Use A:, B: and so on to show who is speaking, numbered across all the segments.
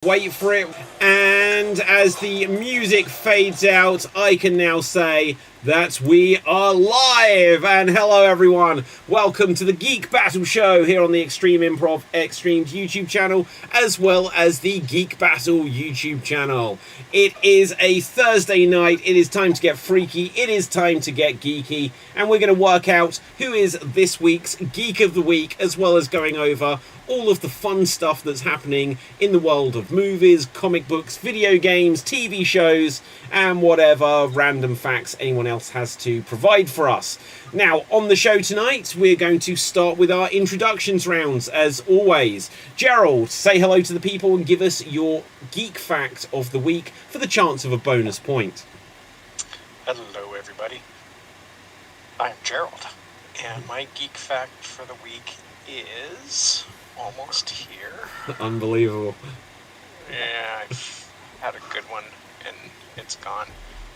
A: Wait for it. And as the music fades out, I can now say that we are live. And hello, everyone. Welcome to the Geek Battle show here on the Improv Xstreamed YouTube channel, as well as the Geek Battle YouTube channel. It is a Thursday night. It is time to get freaky. It is time to get geeky. And we're going to work out who is this week's Geek of the Week, as well as going over all of the fun stuff that's happening in the world of movies, comic books, video games, TV shows, and whatever random facts anyone else has to provide for us. Now, on the show tonight, we're going to start with our introductions rounds, as always. Gerald, say hello to the people and give us your geek fact of the week for the chance of a bonus point.
B: Hello, everybody. I'm Gerald, and my geek fact for the week is almost here.
A: Unbelievable.
B: Yeah, I've had a good one, and it's gone.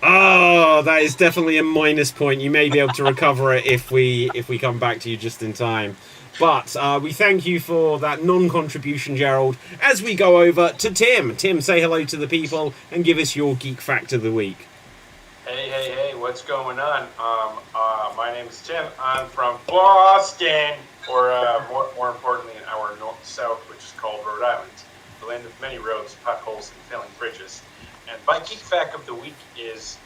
A: Oh, that is definitely a minus point. You may be able to recover it if we come back to you just in time. But we thank you for that non-contribution, Gerald, as we go over to Tim. Tim, say hello to the people and give us your geek fact of the week.
C: Hey, what's going on? My name is Tim. I'm from Boston, or more importantly, in our north-south, which is called Rhode Island, the land of many roads, potholes, and failing bridges. And my geek fact of the week is,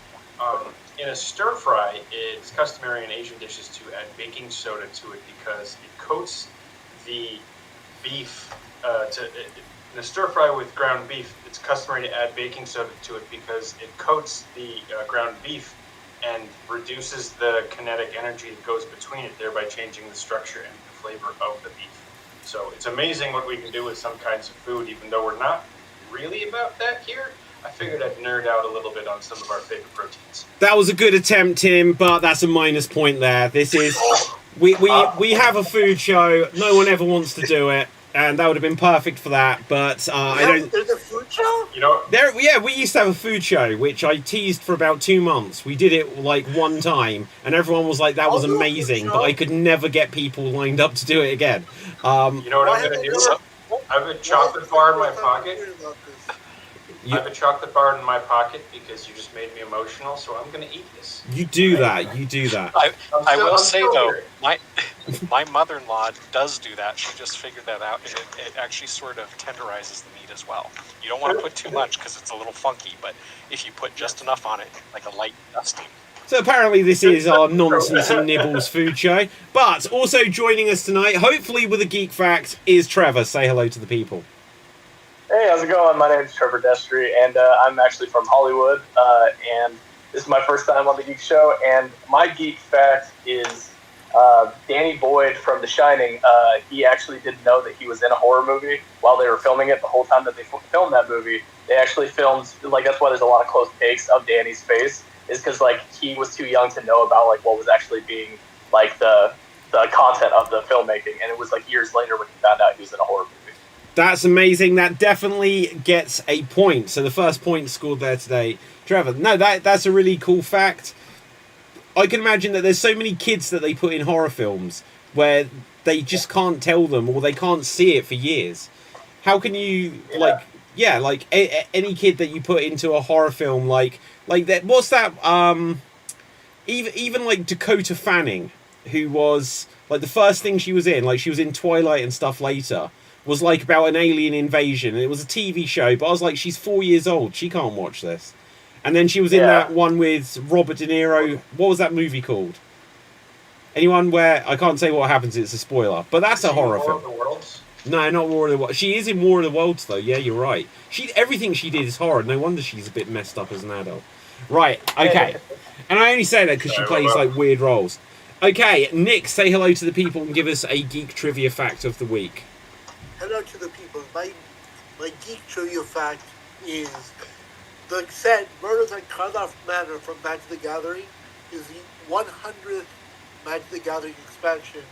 C: in a stir fry, it's customary in Asian dishes to add baking soda to it because it coats the beef. In a stir fry with ground beef, it's customary to add baking soda to it because it coats the ground beef and reduces the kinetic energy that goes between it, thereby changing the structure and the flavor of the beef. So it's amazing what we can do with some kinds of food, even though we're not really about that here. I figured I'd nerd out a little bit on some of our favorite proteins.
A: That was a good attempt, Tim, but that's a minus point there. This is we have a food show. No one ever wants to do it. And that would have been perfect for that, but I don't.
D: There's a food show?
C: You know,
A: we used to have a food show, which I teased for about 2 months. We did it like one time, and everyone was like, "That was amazing," but I could never get people lined up to do it again.
C: You know what I'm going to do? I have a chocolate bar in my pocket. I have a chocolate bar in my pocket because you just made me emotional, so I'm going to eat this.
A: You do that. You do that.
B: I will say, though, my mother-in-law does do that. She just figured that out, and it actually sort of tenderizes the meat as well. You don't want to put too much because it's a little funky, but if you put just enough on it, like a light dusting.
A: So apparently this is our nonsense and nibbles food show. But also joining us tonight, hopefully with a geek fact, is Trevor. Say hello to the people.
D: Hey, how's it going? My name's Trevor Destry, and I'm actually from Hollywood, and this is my first time on the Geek Show, and my geek fact is Danny Boyd from The Shining. He actually didn't know that he was in a horror movie while they were filming it. The whole time that they filmed that movie, they actually filmed, like, that's why there's a lot of close takes of Danny's face, is because, like, he was too young to know about, like, what was actually being, like, the content of the filmmaking, and it was, like, years later when he found out he was in a horror movie.
A: That's amazing. That definitely gets a point. So the first point scored there today. Trevor, no, that's a really cool fact. I can imagine that there's so many kids that they put in horror films where they just can't tell them or they can't see it for years. How can you, any kid that you put into a horror film, like that, what's that, even like Dakota Fanning, who was, like, the first thing she was in, like, she was in Twilight and stuff later, was like about an alien invasion, and it was a TV show, but I was like, she's 4 years old, she can't watch this. And then she was in that one with Robert De Niro. What was that movie called? Anyone where I can't say what happens, it's a spoiler, but that's a horror film.
C: War of the Worlds?
A: No, not War of the Worlds. She is in War of the Worlds though. Yeah, you're right. Everything she did is horror. No wonder she's a bit messed up as an adult. Right, okay. And I only say that because she plays like weird roles. Okay, Nick, say hello to the people and give us a geek trivia fact of the week.
E: Hello to the people. My geek trivia fact is the set Murders at Karloff Manor from Magic the Gathering is the 100th Magic the Gathering expansion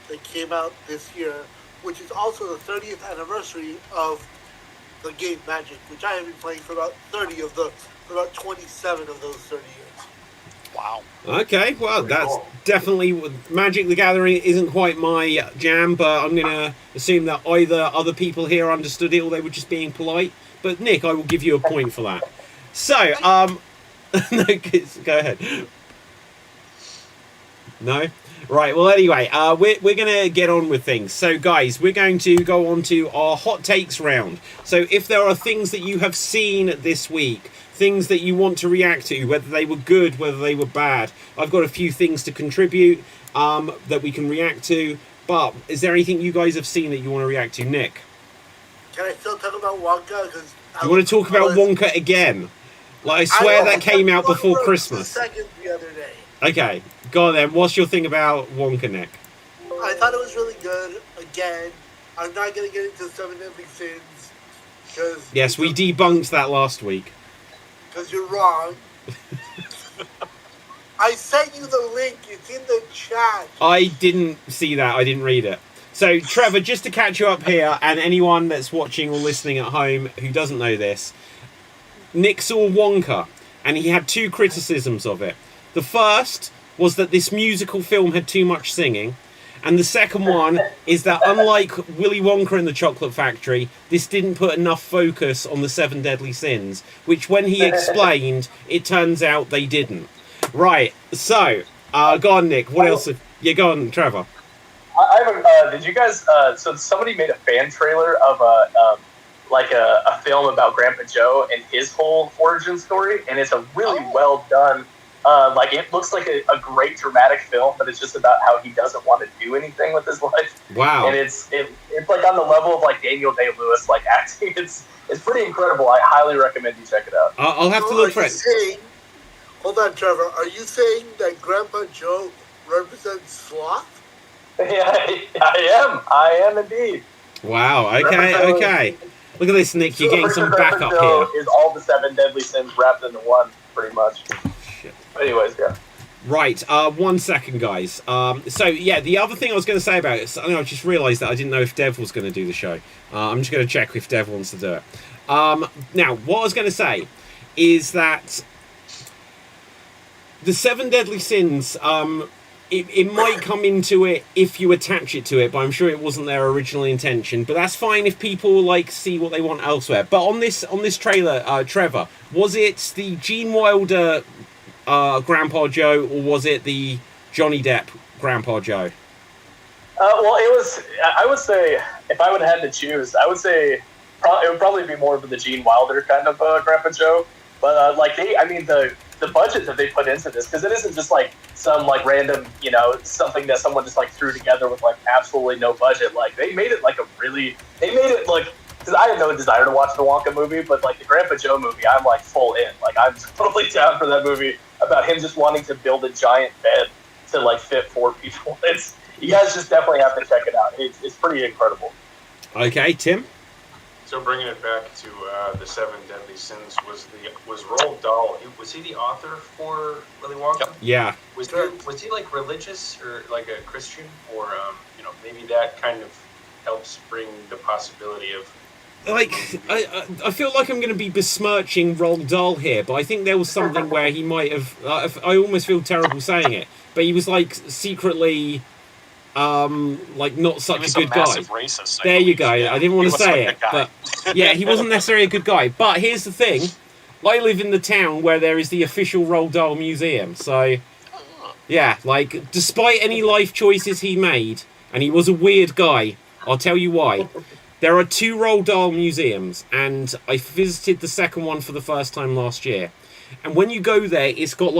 E: that came out this year, which is also the 30th anniversary of the game Magic, which I have been playing for about 27 of those 30 years.
B: Wow.
A: Okay, well, that's definitely... Magic the Gathering isn't quite my jam, but I'm going to assume that either other people here understood it or they were just being polite. but Nick, I will give you a point for that. So, no, go ahead. No? Right, well, anyway, we're going to get on with things. So, guys, we're going to go on to our hot takes round. So, if there are things that you have seen this week, things that you want to react to, whether they were good, whether they were bad, I've got a few things to contribute that we can react to. But is there anything you guys have seen that you want to react to? Nick?
E: Can I still talk about Wonka? Cause
A: you want to talk about Wonka again? Like, I swear that came out before Christmas.
E: Second the other day.
A: Okay, go on then. What's your thing about Wonka, Nick?
E: I thought it was really good. Again, I'm not going to get into Seven Deadly Sins. Cause
A: yes, we debunked that last week.
E: Because you're wrong. I sent you the link. It's in the chat.
A: I didn't see that. I didn't read it. So, Trevor, just to catch you up here, and anyone that's watching or listening at home who doesn't know this, Nick saw Wonka, and he had two criticisms of it. The first was that this musical film had too much singing, and the second one is that unlike Willy Wonka and the Chocolate Factory, this didn't put enough focus on the 7 Deadly Sins, which when he explained, it turns out they didn't. Right, so, go on, Nick. What else? Yeah, go on, Trevor.
D: I haven't, did you guys, so somebody made a fan trailer of a film about Grandpa Joe and his whole origin story, and it's a really well done, it looks like a great dramatic film, but it's just about how he doesn't want to do anything with his life.
A: Wow.
D: And it's like on the level of like Daniel Day-Lewis, like acting. It's pretty incredible. I highly recommend you check it out.
A: I'll have to look for it.
E: Hold on, Trevor. Are you saying that Grandpa Joe represents sloth?
D: Yeah, I am indeed.
A: Wow, okay. Look at this, Nick. You're getting some backup here.
D: Is all the 7 Deadly Sins wrapped into one, pretty much.
A: Shit.
D: Anyways, yeah.
A: Right, 1 second, guys. So, yeah, the other thing I was going to say about it, I just realised that I didn't know if Dev was going to do the show. I'm just going to check if Dev wants to do it. Now, what I was going to say is that the 7 Deadly Sins, it might come into it if you attach it to it, but I'm sure it wasn't their original intention. But that's fine if people see what they want elsewhere. But on this trailer, Trevor, was it the Gene Wilder Grandpa Joe, or was it the Johnny Depp Grandpa Joe?
D: Well, it was. I would say if I would have had to choose, I would say it would probably be more of the Gene Wilder kind of Grandpa Joe. But the budget that they put into this, because it isn't just some random, something that someone just threw together with absolutely no budget. They made it because I had no desire to watch the Wonka movie, but the Grandpa Joe movie, I'm full in. I'm totally down for that movie about him just wanting to build a giant bed to fit 4 people. You guys just definitely have to check it out. It's pretty incredible.
A: Okay, Tim.
C: So bringing it back to the 7 Deadly Sins, was Roald Dahl? Was he the author for Willy Wonka?
B: Yep.
A: Yeah.
C: Was he religious or a Christian, or maybe that kind of helps bring the possibility of.
A: I feel like I'm going to be besmirching Roald Dahl here, but I think there was something where he might have. I almost feel terrible saying it, but he was not such a good guy.
B: Racist,
A: there you go. I didn't want to say it, but yeah, he wasn't necessarily a good guy. But here's the thing: I live in the town where there is the official Roald Dahl museum. So yeah, despite any life choices he made, and he was a weird guy, I'll tell you why. There are 2 Roald Dahl museums, and I visited the second one for the first time last year. And when you go there, it's got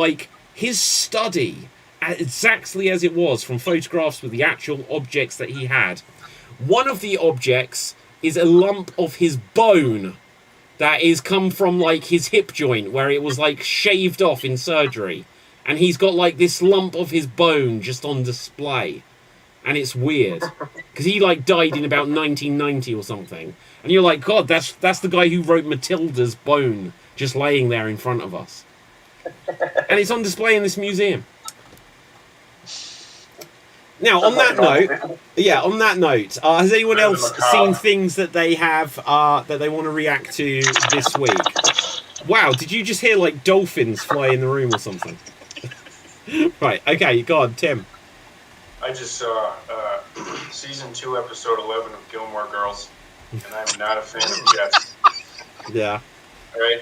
A: his study exactly as it was from photographs with the actual objects that he had. One of the objects is a lump of his bone that is come from his hip joint where it was shaved off in surgery, and he's got this lump of his bone just on display, and it's weird because he died in about 1990 or something, and you're like, God, that's the guy who wrote Matilda's bone just laying there in front of us, and it's on display in this museum. Now, on that note, has anyone else seen things that they have that they want to react to this week? Wow, did you just hear dolphins fly in the room or something? Right, okay, go on, Tim.
C: I just saw season 2, episode 11 of Gilmore Girls, and I'm not a fan of Jess.
A: Yeah.
C: All right.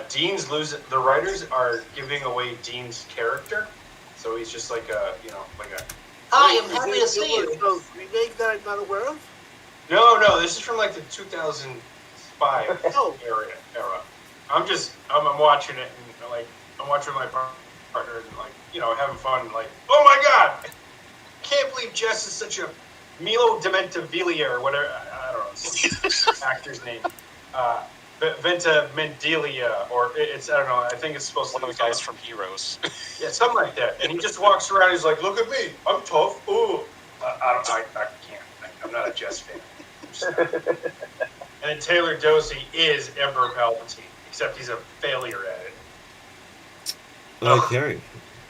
C: Dean's losing. The writers are giving away Dean's character, so he's just like a, like a.
E: Hi, I'm happy to see you. Remake that I'm not aware of?
C: No, this is from like the 2005
E: Oh.
C: era. I'm watching it and like I'm watching my partner and like having fun and like, oh my god, I can't believe Jess is such a Milo Dementivilla or whatever, I don't know actor's name, Ventimiglia, or it's, I don't know, I think it's supposed
B: One
C: to be
B: of the guys from Heroes.
C: yeah, something like that. And he just walks around. He's like, "Look at me, I'm tough." Ooh, I can't. I'm not a Jess fan. I'm just not. And then Taylor Dosey is Emperor Palpatine, except he's a failure at it.
A: Okay.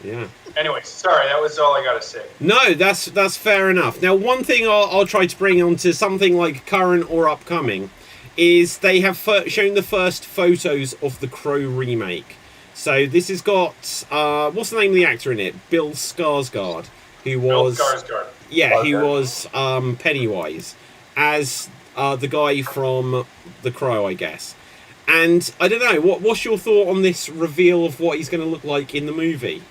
A: Yeah.
C: Anyway, sorry, that was all I gotta say.
A: No, that's fair enough. Now, one thing I'll try to bring onto something like current or upcoming is they have shown the first photos of the Crow remake. So this has got what's the name of the actor in it? Bill Skarsgård, who was he was Pennywise as the guy from The Crow, I guess. And I don't know, what's your thought on this reveal of what he's going to look like in the movie?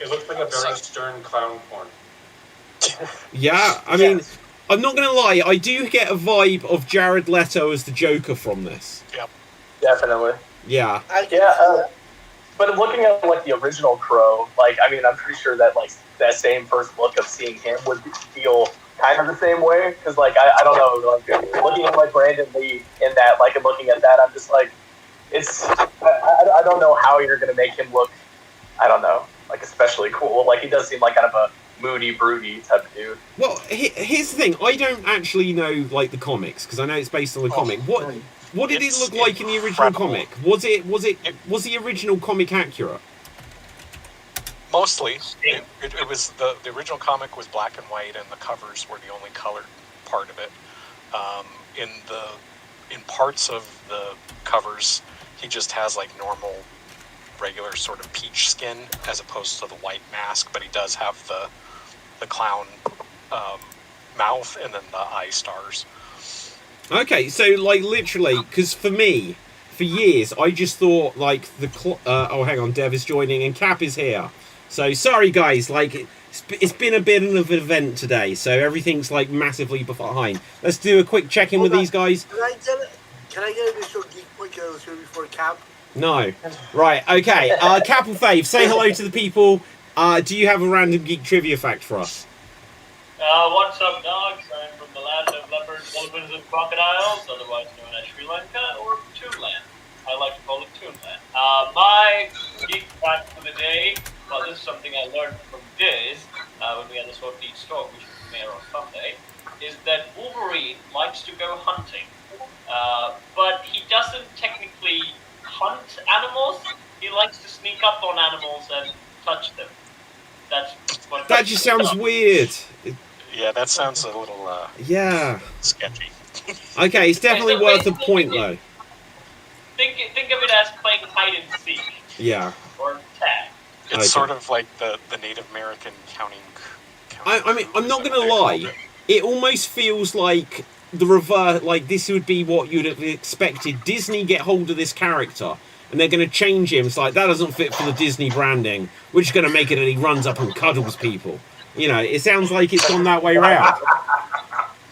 C: It looks like a very stern clown porn.
A: Yeah, I mean, I'm not going to lie, I do get a vibe of Jared Leto as the Joker from this.
B: Yep.
D: Definitely.
A: Yeah.
D: But looking at like the original Crow, like, I mean, I'm pretty sure that like that same first look of seeing him would feel kind of the same way, because like I don't know, like looking at like Brandon Lee in that, like, and looking at that, I'm just like, I don't know how you're gonna make him look, I don't know, like especially cool. Like, he does seem like kind of a moody, broody type of dude.
A: Well, here's the thing, I don't actually know like the comics, because I know it's based on the comic. What did it look like in the original comic? Was the original comic accurate?
B: Mostly. It was the original comic was black and white, and the covers were the only colored part of it. In parts of the covers, he just has like normal, regular sort of peach skin as opposed to the white mask, but he does have the clown mouth and then the eye stars.
A: Okay, so like literally, because for me, for years, I just thought like oh, hang on, Dev is joining and Cap is here. So sorry guys, like it's been a bit of an event today, so everything's like massively behind. Let's do a quick check-in with these guys.
E: Can I get an initial geek point before Cap?
A: No. Right, okay. Cap or Fave, say hello to the people. Do you have a random geek trivia fact for us?
F: What's up, dogs? I'm from the land of leopards, dolphins, and crocodiles, otherwise known as Sri Lanka or Toonland. I like to call it Toonland. My geek fact for the day, well, this is something I learned from Diz when we had this Hot Geek Talk, which was premiere on Sunday, is that Wolverine likes to go hunting, but he doesn't technically hunt animals. He likes to sneak up on animals and touch them. That's what.
A: That just sounds weird.
B: Yeah, that sounds a little sketchy.
A: Okay, it's definitely worth a point though.
F: Think of it as playing hide and seek.
A: Yeah.
F: Or tag.
B: It's sort of like the Native American counting.
A: I mean, I'm not gonna lie. It almost feels like the reverse. Like this would be what you'd have expected. Disney get hold of this character, and they're gonna change him. It's like that doesn't fit for the Disney branding. We're just gonna make it that he runs up and cuddles people. You know, it sounds like it's gone that way around.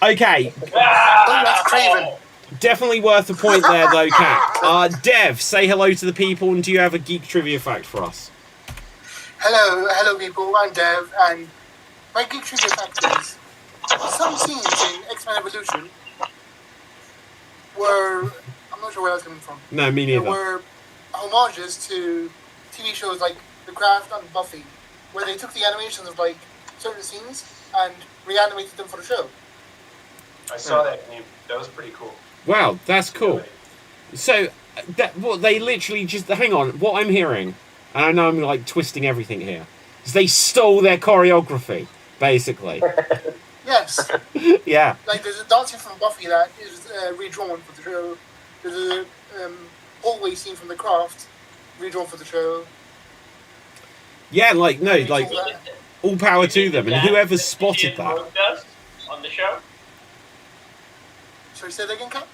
A: Okay.
E: That's craven.
A: Definitely worth a point there, though, Kat. Dev, say hello to the people, and do you have a geek trivia fact for us?
G: Hello, people. I'm Dev, and my geek trivia fact is some scenes in X-Men Evolution were, I'm not sure where I was coming from.
A: No, me neither.
G: There were homages to TV shows like The Craft and Buffy, where they took the animations of like certain scenes and reanimated them for the show.
C: I saw that meme. That was pretty cool.
A: Wow, that's cool. So, they literally just... Hang on, what I'm hearing, and I know I'm, like, twisting everything here, is they stole their choreography, basically.
G: Yes.
A: Yeah.
G: Like, there's a dancing from Buffy that is redrawn for the show. There's a hallway scene from The Craft redrawn for the show.
A: Yeah, like, no, like, all power to them, and whoever spotted that...
F: On the show?
G: Sorry, say that again, Kat?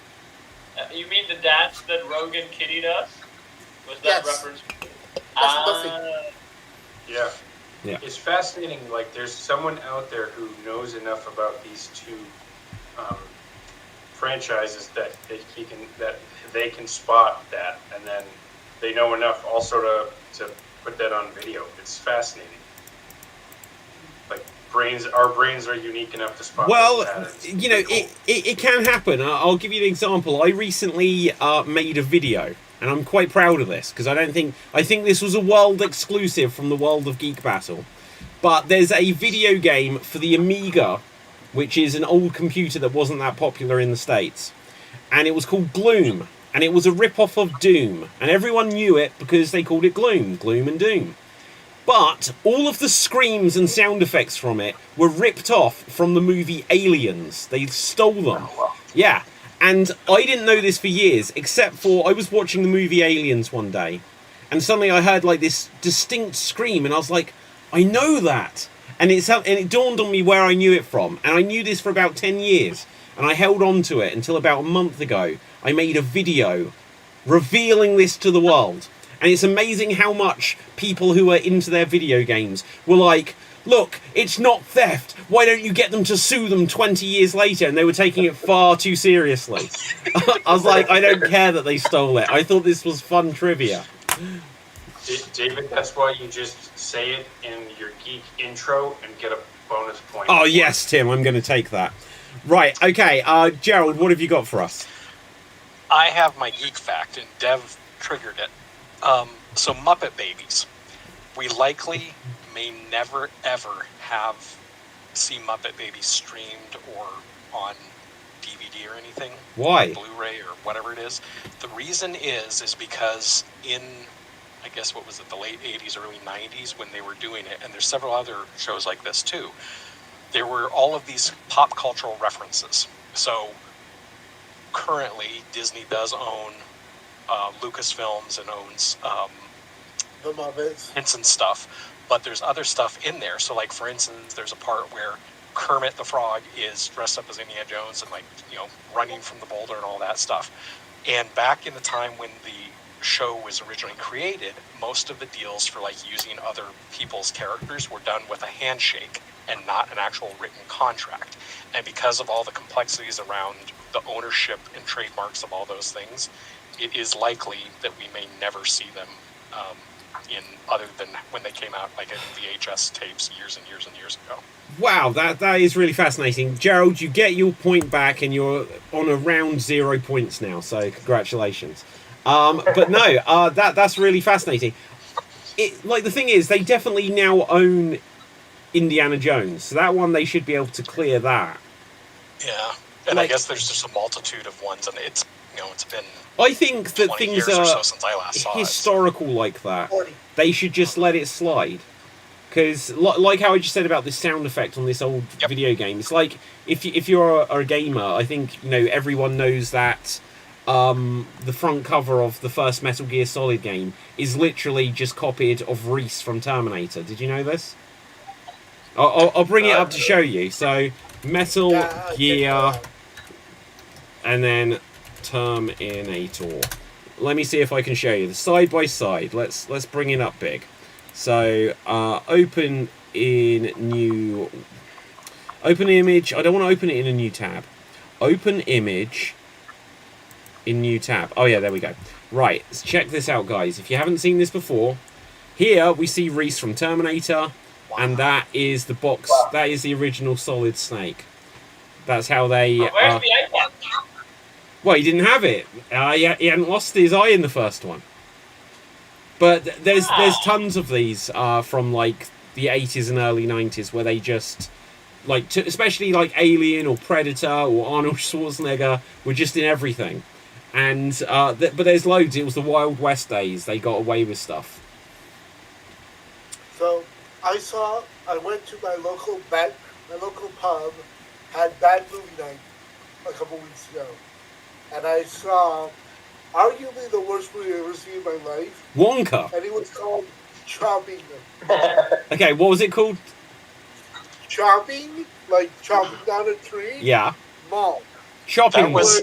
F: You mean the dance that Rogan Kitty does? Was that
G: Yes.
F: reference?
G: That's Buffy.
C: Yeah.
A: Yeah.
C: It's fascinating. Like, there's someone out there who knows enough about these two franchises that they can spot that, and then they know enough also to put that on video. It's fascinating. Like, our brains are unique enough to spot
A: Well,
C: those patterns.
A: you know,
C: Cool.
A: it can happen. I'll give you an example. I recently made a video, and I'm quite proud of this, because I think this was a world exclusive from the world of Geek Battle. But there's a video game for the Amiga, which is an old computer that wasn't that popular in the States. And it was called Gloom, and it was a rip-off of Doom. And everyone knew it because they called it Gloom and Doom. But all of the screams and sound effects from it were ripped off from the movie Aliens. They stole them. Yeah. And I didn't know this for years, except for I was watching the movie Aliens one day, and suddenly I heard like this distinct scream, and I was like, I know that. And it dawned on me where I knew it from. And I knew this for about 10 years. And I held on to it until about a month ago. I made a video revealing this to the world. And it's amazing how much people who are into their video games were like, look, it's not theft. Why don't you get them to sue them 20 years later? And they were taking it far too seriously. I was like, I don't care that they stole it. I thought this was fun trivia.
C: David, that's why you just say it in your geek intro and get a bonus point.
A: Oh, yes, Tim, I'm going to take that. Right, okay, Gerald, what have you got for us?
B: I have my geek fact, and Dev triggered it. So Muppet Babies. We likely may never, ever see Muppet Babies streamed or on DVD or anything.
A: Why?
B: Blu-ray or whatever it is. The reason is because in, I guess, what was it, the late 80s, early 90s when they were doing it, and there's several other shows like this too, there were all of these pop cultural references. So currently Disney does own Lucasfilms and owns
E: The Muppets.
B: hints and stuff, but there's other stuff in there. So like, for instance, there's a part where Kermit the Frog is dressed up as Indiana Jones and, like, you know, running from the boulder and all that stuff. And back in the time when the show was originally created, most of the deals for like using other people's characters were done with a handshake and not an actual written contract. And because of all the complexities around the ownership and trademarks of all those things, it is likely that we may never see them in other than when they came out like in VHS tapes years and years and years ago.
A: Wow, that is really fascinating. Gerald, you get your point back, and you're on around 0 points now, so congratulations. But no, that's really fascinating. Like, the thing is, they definitely now own Indiana Jones, so that one they should be able to clear that.
B: Yeah, and
A: Like,
B: I guess there's just a multitude of ones, and it's, you know, it's been
A: I think that
B: 20
A: things
B: years or
A: are
B: so since I last saw it.
A: historical like that.
E: 40.
A: They should just let it slide. Because, like how I just said about this sound effect on this old
B: Yep.
A: video game, it's like, if you're a gamer, I think, you know, everyone knows that the front cover of the first Metal Gear Solid game is literally just copied of Reese from Terminator. Did you know this? I'll bring it up to show you. So, Metal Gear, and then Terminator. Let me see if I can show you the side by side. Let's bring it up big. So open image. I don't want to open it in a new tab. Open image in new tab. Oh yeah, there we go. Right, let's check this out, guys. If you haven't seen this before, here we see Reese from Terminator, and that is the box. That is the original Solid Snake. That's how they.
F: Where's the iPad?
A: Well, he didn't have it. He hadn't lost his eye in the first one. But there's tons of these from like the 80s and early 90s where they just like, especially like Alien or Predator or Arnold Schwarzenegger were just in everything. And but there's loads. It was the Wild West days. They got away with stuff.
E: So I went to my local pub, had bad movie night a couple weeks ago, and I saw arguably the worst movie I've ever seen in my life.
A: Wonka.
E: And it was called Chopping.
A: Okay, what was it called?
E: Chopping? Like chopping down a tree?
A: Yeah.
E: Mall.
A: Chopping
B: That was-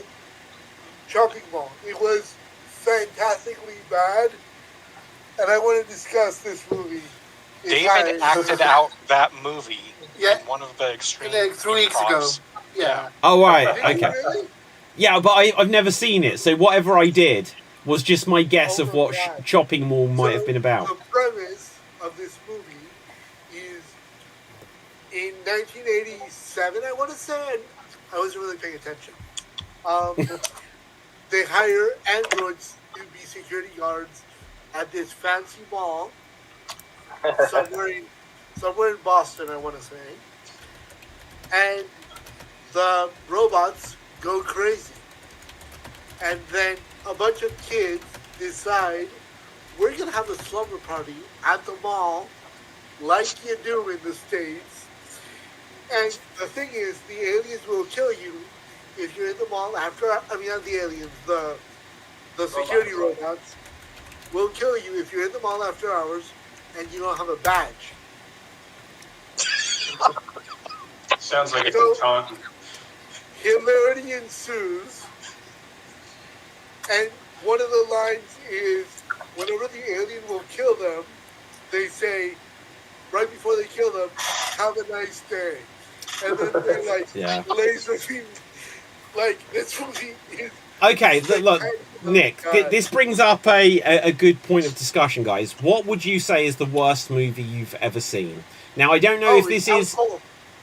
E: Chopping Mall. It was fantastically bad, and I want to discuss this movie.
B: David acted out that movie
G: Yeah.
B: in one of the extreme
G: Like 3 weeks ago.
B: improvs.
G: Yeah.
A: Oh, right.
E: Did you
A: Okay.
E: really?
A: Yeah, but I've never seen it, so whatever I did was just my guess of what Chopping Mall might have been about.
E: The premise of this movie is in 1987, I want to say, and I wasn't really paying attention. They hire androids to be security guards at this fancy mall somewhere in Boston, I want to say. And the robots go crazy. And then a bunch of kids decide we're going to have a slumber party at the mall like you do in the States. And the thing is, the aliens will kill you if you're in the mall after, I mean, not the aliens, the security robots will kill you if you're in the mall after hours and you don't have a badge.
C: Sounds like it's
E: So-
C: a taunt.
E: Hilarity ensues, and one of the lines is, whenever the alien will kill them, they say, right before they kill them, have a nice day. And then they're like,
A: Yeah.
E: laser beam, like, this movie is...
A: Okay, look, Nick, this brings up a good point of discussion, guys. What would you say is the worst movie you've ever seen? Now, I don't know if this is...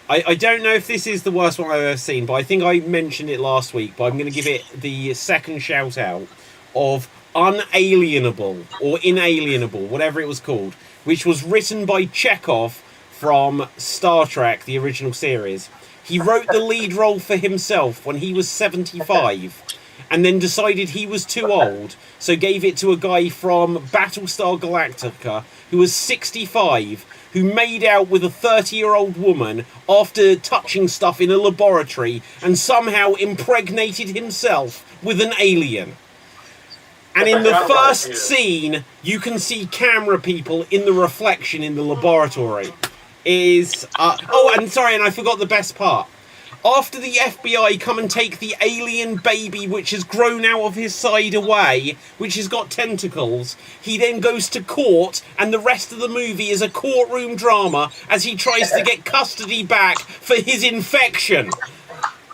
A: I don't know if this is the worst one I've ever seen, but I think I mentioned it last week, but I'm going to give it the second shout out of Unalienable, or Inalienable, whatever it was called, which was written by Chekhov from Star Trek, the original series. He wrote the lead role for himself when he was 75, and then decided he was too old, so gave it to a guy from Battlestar Galactica who was 65, who made out with a 30-year-old woman after touching stuff in a laboratory and somehow impregnated himself with an alien. And in the first scene, you can see camera people in the reflection in the laboratory. And I forgot the best part. After the FBI come and take the alien baby which has grown out of his side away, which has got tentacles, he then goes to court, and the rest of the movie is a courtroom drama as he tries to get custody back for his infection.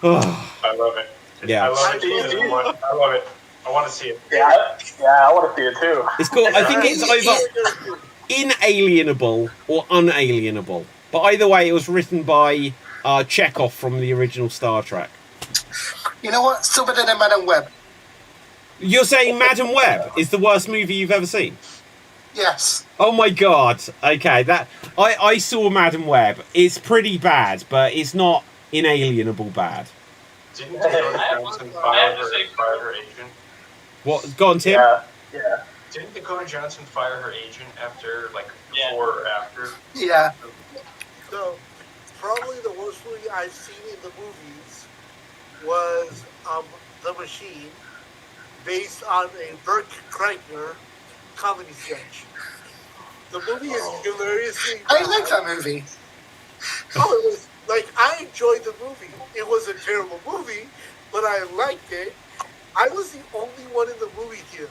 C: I love it.
A: Yeah.
C: I love it. I love it. I want to see it.
D: Yeah, I want to see it too.
A: It's called, I think it's either Inalienable or Unalienable. But either way, it was written by Chekhov from the original Star Trek.
G: You know what? Still better than Madam Web.
A: You're saying Madam Web is the worst movie you've ever seen?
G: Yes.
A: Oh my god. Okay, that I saw Madam Web. It's pretty bad, but it's not inalienable bad.
C: Didn't Dakota Johnson fire her agent?
A: What? Go on, Tim.
D: Yeah.
C: Didn't Dakota Johnson fire her agent after, like,
F: Yeah.
C: before or after?
G: Yeah.
E: So, probably the worst movie I've seen in the movies was The Machine, based on a Burt Kreischer comedy sketch. The movie is hilariously
G: I
E: bad.
G: like that movie.
E: Oh, it was like, I enjoyed the movie. It was a terrible movie, but I liked it. I was the only one in the movie theater.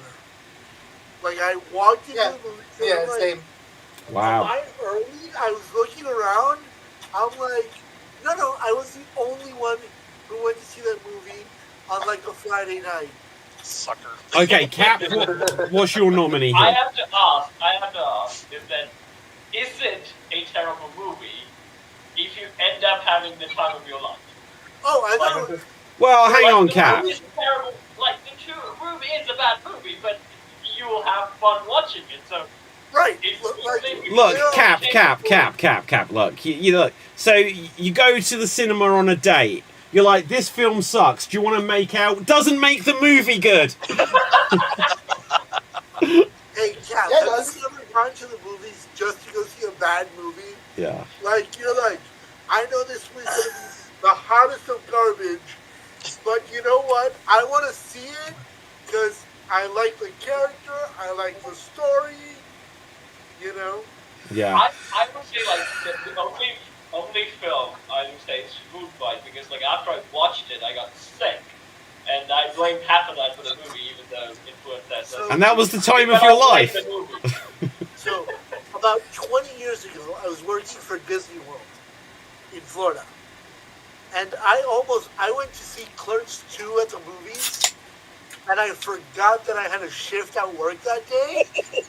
E: Like, I walked into the movie theater.
G: Yeah,
E: like,
G: same.
A: Wow.
E: Am I early? I was looking around. I'm like, no, I was the only one who went to see that movie on like a Friday night.
B: Sucker.
A: Okay, Cap, what's your nominee
F: I
A: here?
F: have to ask, is it a terrible movie if you end up having the time of your life?
E: Oh, I thought it was,
A: Well, hang on,
F: the
A: Cap.
F: movie is terrible. Like, the movie is a bad movie, but you will have fun watching it. So
E: right.
F: it's
A: Look, Cap. Look, you look. So you go to the cinema on a date. You're like, this film sucks. Do you want to make out? Doesn't make the movie good.
E: hey, Cat,
G: Yeah,
E: have you ever gone to the movies just to go see a bad movie?
A: Yeah.
E: Like, you're like, I know this movie's going to be the hottest of garbage, but you know what? I want to see it because I like the character, I like the story, you know?
A: Yeah.
F: I would say, like, the only film I would say is Food Fight, because, like, after I watched it, I got sick. and I blame half of that for the movie, even though influenced that.
A: And that was the time of your life.
E: So, about 20 years ago, I was working for Disney World in Florida. And I went to see Clerks 2 at the movies, and I forgot that I had a shift at work that day,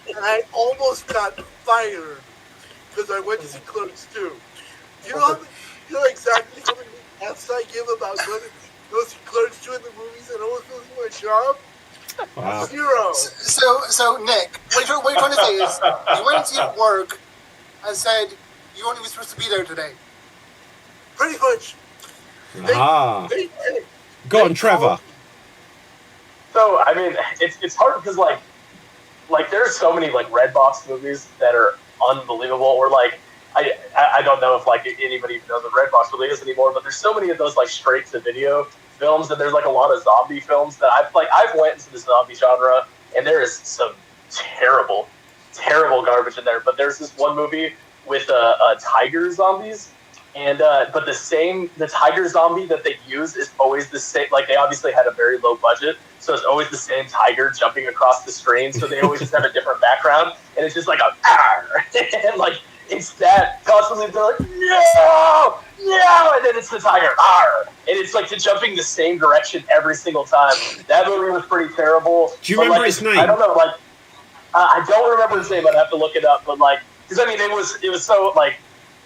E: and I almost got fired because I went to see Clerks 2. You know exactly how many F's I give about going to go see Clerks 2 in the movies and almost losing my job?
A: Wow.
E: 0.
G: So Nick, what you're trying to say is you went to work and said you weren't even supposed to be there today.
E: Pretty much.
A: Go on, Trevor.
D: So I mean, it's hard because like there's so many like Redbox movies that are unbelievable, or like I don't know if like anybody even knows what Redbox really is anymore, but there's so many of those like straight to video films, and there's like a lot of zombie films that I've went into the zombie genre, and there is some terrible garbage in there. But there's this one movie with tiger zombies. And but the tiger zombie that they use is always the same. Like they obviously had a very low budget, so it's always the same tiger jumping across the screen. So they always just have a different background, and it's just like a and like it's that constantly they're like no, and then it's the tiger and it's like jumping the same direction every single time. That movie was pretty terrible.
A: Do you remember his name?
D: I don't know. Like I don't remember his name. I'd have to look it up. But like, because I mean, it was so like.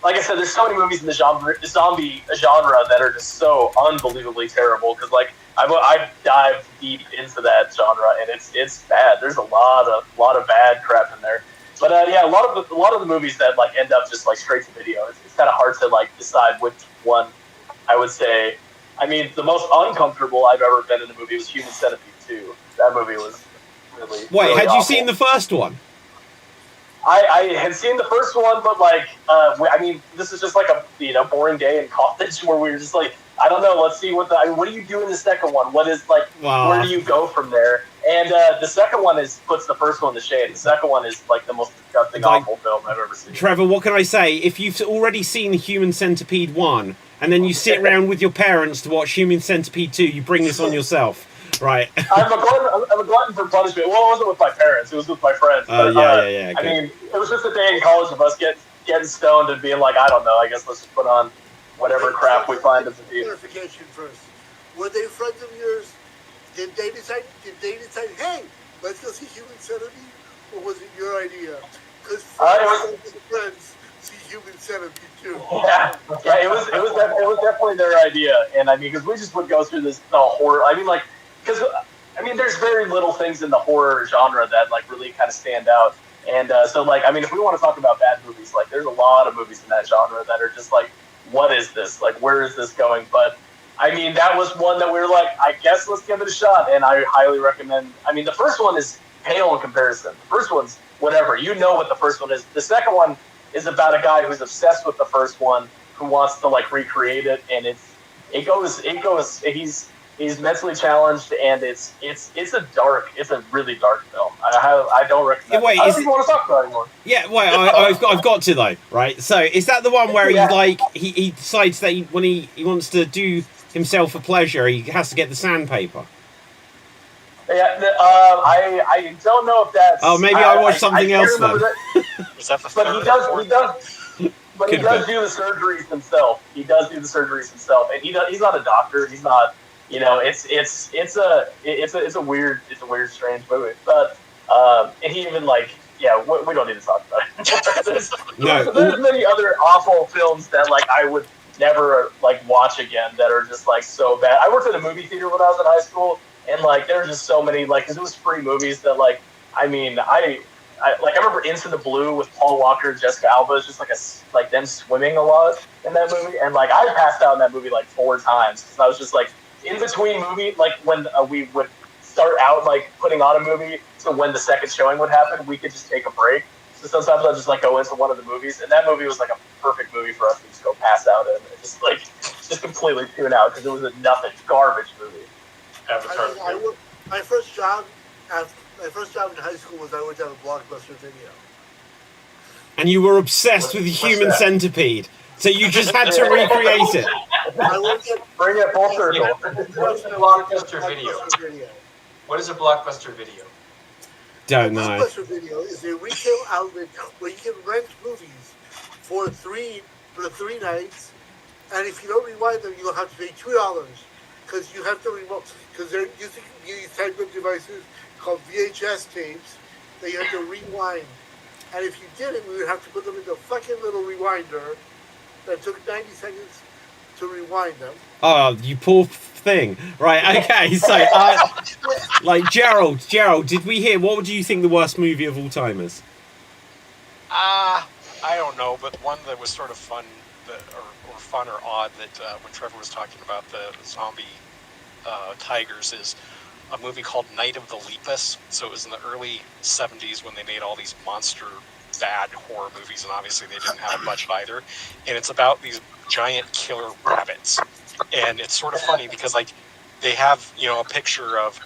D: Like I said, there's so many movies in the zombie genre that are just so unbelievably terrible. Because like I've dived deep into that genre, and it's bad. There's a lot of bad crap in there. But yeah, a lot of the movies that like end up just like straight to video. It's kind of hard to like decide which one. I would say, I mean, the most uncomfortable I've ever been in a movie was Human Centipede 2. That movie was really.
A: Wait,
D: really
A: had
D: awful.
A: you seen the first one?
D: I had seen the first one, but like, I mean, this is just like a boring day in college where we were just like, I don't know, let's see what do you do in the second one? What is like, where do you go from there? And the second one puts the first one to shame. The second one is like the most disgusting, awful film I've ever seen.
A: Trevor, what can I say? If you've already seen Human Centipede 1, and then you sit around with your parents to watch Human Centipede 2, you bring this on yourself. Right.
D: I'm a glutton for punishment. Well, it wasn't with my parents. It was with my friends.
A: Oh, yeah.
D: I mean, it was just a day in college of us getting stoned and being like, I don't know, I guess let's just put on whatever crap we find at the theater.
E: Clarification first. Were they friends of yours? Did they decide, hey, let's go see Human Centipede? Or was it your idea? Because friends see Human Centipede too.
D: Yeah, it was definitely their idea. And I mean, because we just would go through this horror. I mean, like, because, I mean, there's very little things in the horror genre that, like, really kind of stand out. And so, like, I mean, if we want to talk about bad movies, like, there's a lot of movies in that genre that are just like, what is this? Like, where is this going? But, I mean, that was one that we were like, I guess let's give it a shot. And I highly recommend. I mean, the first one is pale in comparison. The first one's whatever. You know what the first one is. The second one is about a guy who's obsessed with the first one, who wants to, like, recreate it. And he's mentally challenged, and it's a really dark film. I don't recommend.
A: Wait,
D: I don't even want to talk about it anymore.
A: Yeah, wait, I've got to though, right? So is that the one where he decides that when he wants to do himself a pleasure, he has to get the sandpaper?
D: Yeah, I don't know if that's.
A: Oh, maybe I watched something else then.
B: Was that the
D: But
B: third?
D: he does do the surgeries himself. He does do the surgeries himself, and he's not a doctor. He's not. You know, it's a weird, strange movie. But and he even like, yeah, we don't need to talk about it. there's many other awful films that like I would never like watch again that are just like so bad. I worked at a movie theater when I was in high school, and like there were just so many like, because it was free movies that like, I mean, I remember Into the Blue with Paul Walker and Jessica Alba. It's just like them swimming a lot in that movie, and like I passed out in that movie like 4 times because I was just like. In between movie, like when we would start out like putting on a movie, so when the second showing would happen, we could just take a break. So sometimes I'd just like go into one of the movies, and that movie was like a perfect movie for us to just go pass out in and just completely tune out because it was a nothing garbage movie.
E: My first job in high school was I worked at a Blockbuster Video.
A: And you were obsessed with the Human Centipede, so you just had to recreate it.
E: I will get
D: Bring it full circle.
C: What's a blockbuster video? What is a blockbuster video?
A: Don't know.
E: Blockbuster Video is a retail outlet where you can rent movies for three nights, and if you don't rewind them, you'll have to pay $2 because you have to rewind because they're using these type of devices called VHS tapes that you have to rewind. And if you didn't, we would have to put them in the fucking little rewinder that took 90 seconds to rewind them.
A: Oh, you poor thing. Right, okay, so, like, Gerald, did we hear, what would you think the worst movie of all time is?
B: I don't know, but one that was sort of fun, or fun or odd, that when Trevor was talking about the zombie tigers, is a movie called Night of the Lepus. So it was in the early 70s when they made all these monster bad horror movies, and obviously they didn't have a budget either. And it's about these giant killer rabbits. And it's sort of funny because, like, they have, you know, a picture of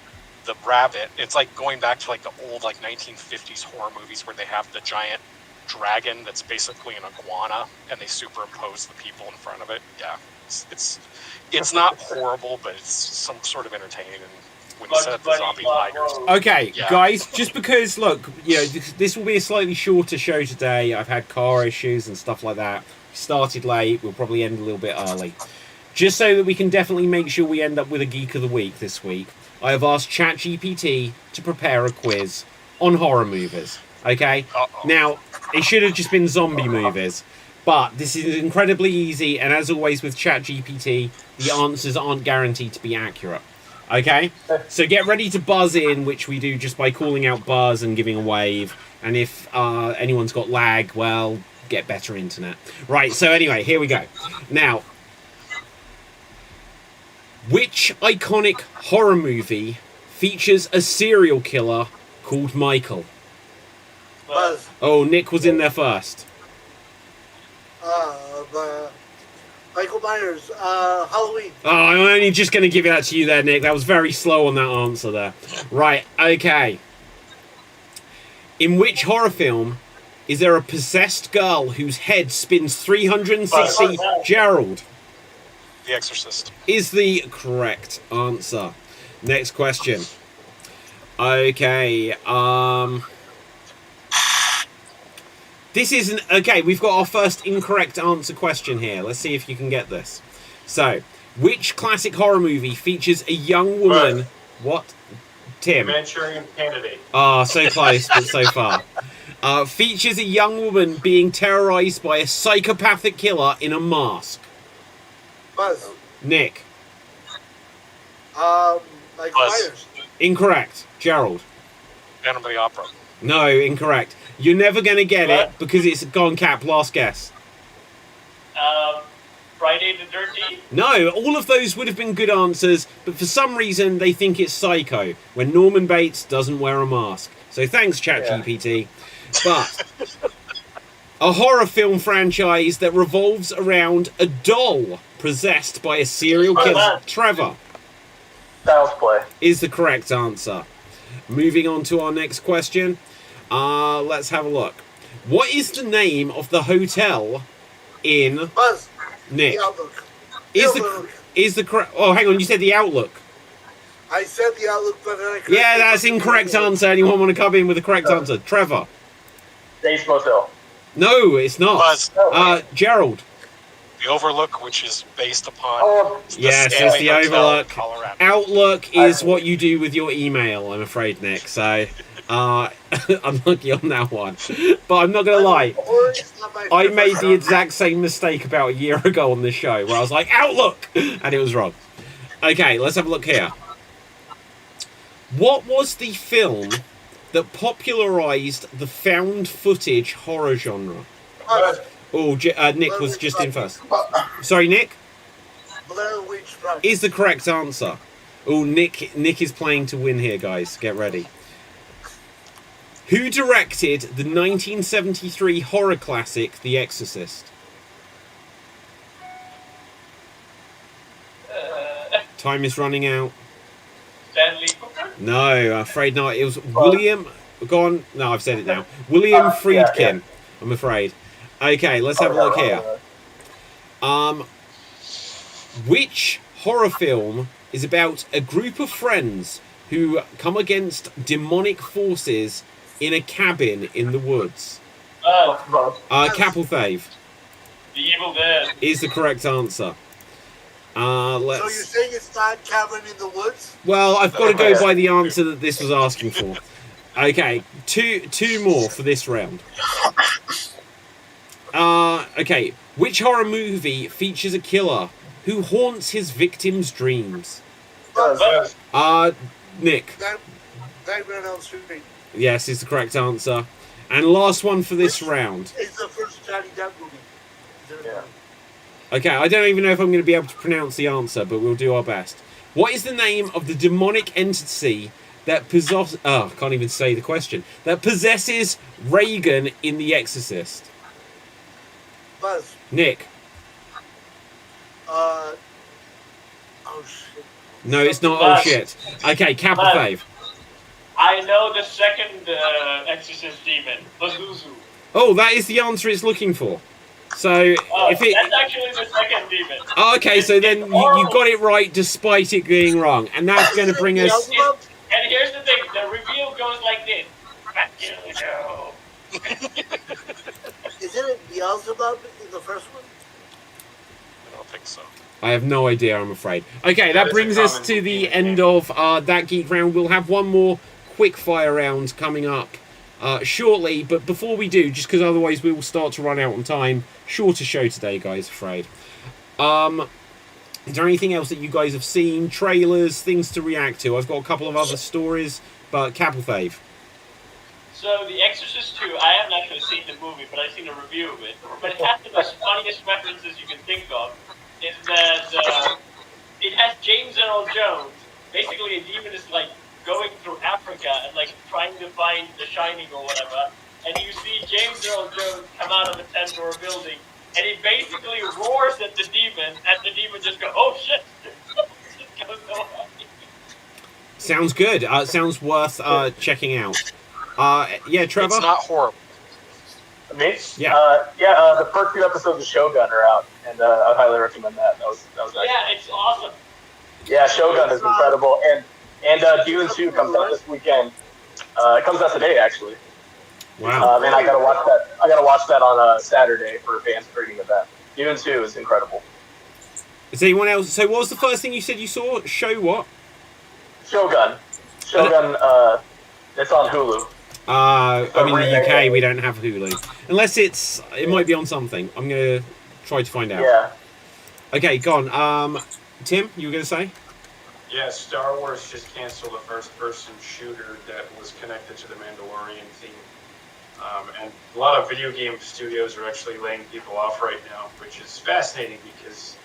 B: the rabbit. It's like going back to, like, the old, like, 1950s horror movies where they have the giant dragon that's basically an iguana, and they superimpose the people in front of it. Yeah, it's not horrible, but it's some sort of entertaining. And when you said the zombie tigers,
A: Okay,
B: yeah.
A: guys, just because, look, you know, this will be a slightly shorter show today. I've had car issues and stuff like that. We started late. We'll probably end a little bit early. Just so that we can definitely make sure we end up with a Geek of the Week this week, I have asked ChatGPT to prepare a quiz on horror movies. Okay?
B: Uh-oh.
A: Now, it should have just been zombie movies, but this is incredibly easy, and as always with ChatGPT, the answers aren't guaranteed to be accurate. Okay? So get ready to buzz in, which we do just by calling out buzz and giving a wave, and if anyone's got lag, well, get better internet. Right, so anyway, here we go. Now, which iconic horror movie features a serial killer called Michael?
E: Buzz.
A: Oh, Nick was in there first.
E: Michael Myers, Halloween.
A: Oh, I'm only just going to give that to you there, Nick. That was very slow on that answer there. Right, okay. In which horror film is there a possessed girl whose head spins 360? Gerald
B: The Exorcist.
A: is the correct answer. Next question. Okay, this isn't... Okay, we've got our first incorrect answer question here. Let's see if you can get this. So, which classic horror movie features a young woman... What? Tim?
C: Manchurian Candidate.
A: Ah, so close, but so far. Features a young woman being terrorized by a psychopathic killer in a mask.
E: Buzz.
A: Nick?
E: Michael
B: Buzz.
E: Myers.
A: Incorrect. Gerald?
B: Phantom of the Opera.
A: No, incorrect. You're never going to get it because it's gone cap. Last guess.
F: Friday the 13th.
A: No, all of those would have been good answers, but for some reason they think it's Psycho, when Norman Bates doesn't wear a mask. So thanks, ChatGPT. But a horror film franchise that revolves around a doll possessed by a serial killer. Trevor
D: Child's Play.
A: is the correct answer. Moving on to our next question. Let's have a look. What is the name of the hotel in
E: Buzz.
A: Nick?
E: The Outlook.
A: Is the correct? Oh, hang on. You said the Outlook.
E: I said the Outlook, but then I
A: Yeah, that's incorrect answer. Anyone want to come in with the correct answer? Trevor.
D: Days Motel.
A: No, it's not.
B: Buzz.
A: Gerald.
B: The Overlook, which is based upon the
A: Yes,
B: Stanley
A: it's the
B: Hotel in
A: Overlook.
B: Colorado.
A: Outlook is what you do with your email, I'm afraid, Nick. So, unlucky on that one. But I'm not going to lie. I made the exact same mistake about a year ago on this show where I was like, Outlook! And it was wrong. Okay, let's have a look here. What was the film that popularised the found footage horror genre? Oh, Nick was just in first. Sorry, Nick?
E: Blair Witch Project.
A: Is the correct answer. Oh, Nick is playing to win here, guys. Get ready. Who directed the 1973 horror classic, The Exorcist? Time is running out.
F: Stanley Cooper.
A: No, I'm afraid not. It was William... Go on. No, I've said it now. William Friedkin,
D: yeah.
A: I'm afraid. Okay, let's have a look here. Which horror film is about a group of friends who come against demonic forces in a cabin in the woods? Capelthave
F: The Evil Dead.
A: is the correct answer.
E: So you're
A: Let's.
E: saying it's not Cabin in the Woods?
A: Well, I've got to go by the answer that this was asking for. Okay, two more for this round. Okay, which horror movie features a killer who haunts his victims' dreams? Nick.
E: Nightmare on Elm Street.
A: Yes, is the correct answer. And last one for this round.
E: It's the first Johnny Depp movie.
D: Yeah.
A: Okay, I don't even know if I'm going to be able to pronounce the answer, but we'll do our best. What is the name of the demonic entity that can't even say the question. That possesses Reagan in The Exorcist?
E: Buzz.
A: Nick.
E: Oh shit.
A: No, it's not. Oh shit. Okay, Capelthave.
F: I know the second Exorcist demon, Pazuzu.
A: Oh, that is the answer it's looking for. So if it.
F: That's actually the second demon.
A: Oh, okay, so then you got it right despite it being wrong, and that's going to bring us.
F: And here's the thing: the reveal goes like this.
E: Isn't it Beelzebub in the first one?
B: I don't think so.
A: I have no idea, I'm afraid. Okay, that brings us to the end of that Geek Round. We'll have one more quick fire round coming up shortly, but before we do, just because otherwise we will start to run out on time, shorter show today, guys, afraid. Is there anything else that you guys have seen, trailers, things to react to? I've got a couple of other stories, but Capelthave.
F: So, The Exorcist 2, I haven't actually seen the movie, but I've seen a review of it. But it has the most funniest references you can think of, is that it has James Earl Jones. Basically, a demon is like going through Africa and like trying to find The Shining or whatever, and you see James Earl Jones come out of a 10-floor building, and he basically roars at the demon, and the demon just goes, "Oh shit!" Just goes away.
A: Sounds good. Sounds worth checking out. Yeah, Trevor?
B: It's not horrible.
D: Me?
A: Yeah.
D: The first few episodes of Shogun are out, and I highly recommend that. That was nice.
F: Yeah, it's awesome.
D: Yeah, Shogun is incredible, and Dune 2 comes out this weekend. It comes out today, actually.
A: Wow.
D: And I gotta watch that. I gotta watch that on Saturday for a fan screening event. Dune 2 is incredible.
A: Is anyone else? So, what was the first thing you said you saw? Show what?
D: Shogun. It's on Hulu.
A: I mean, in the UK, we don't have Hulu. Unless it might be on something. I'm going to try to find out.
D: Yeah.
A: Okay, go on. Tim, you were going to say?
C: Yeah, Star Wars just canceled a first-person shooter that was connected to the Mandalorian theme. And a lot of video game studios are actually laying people off right now, which is fascinating because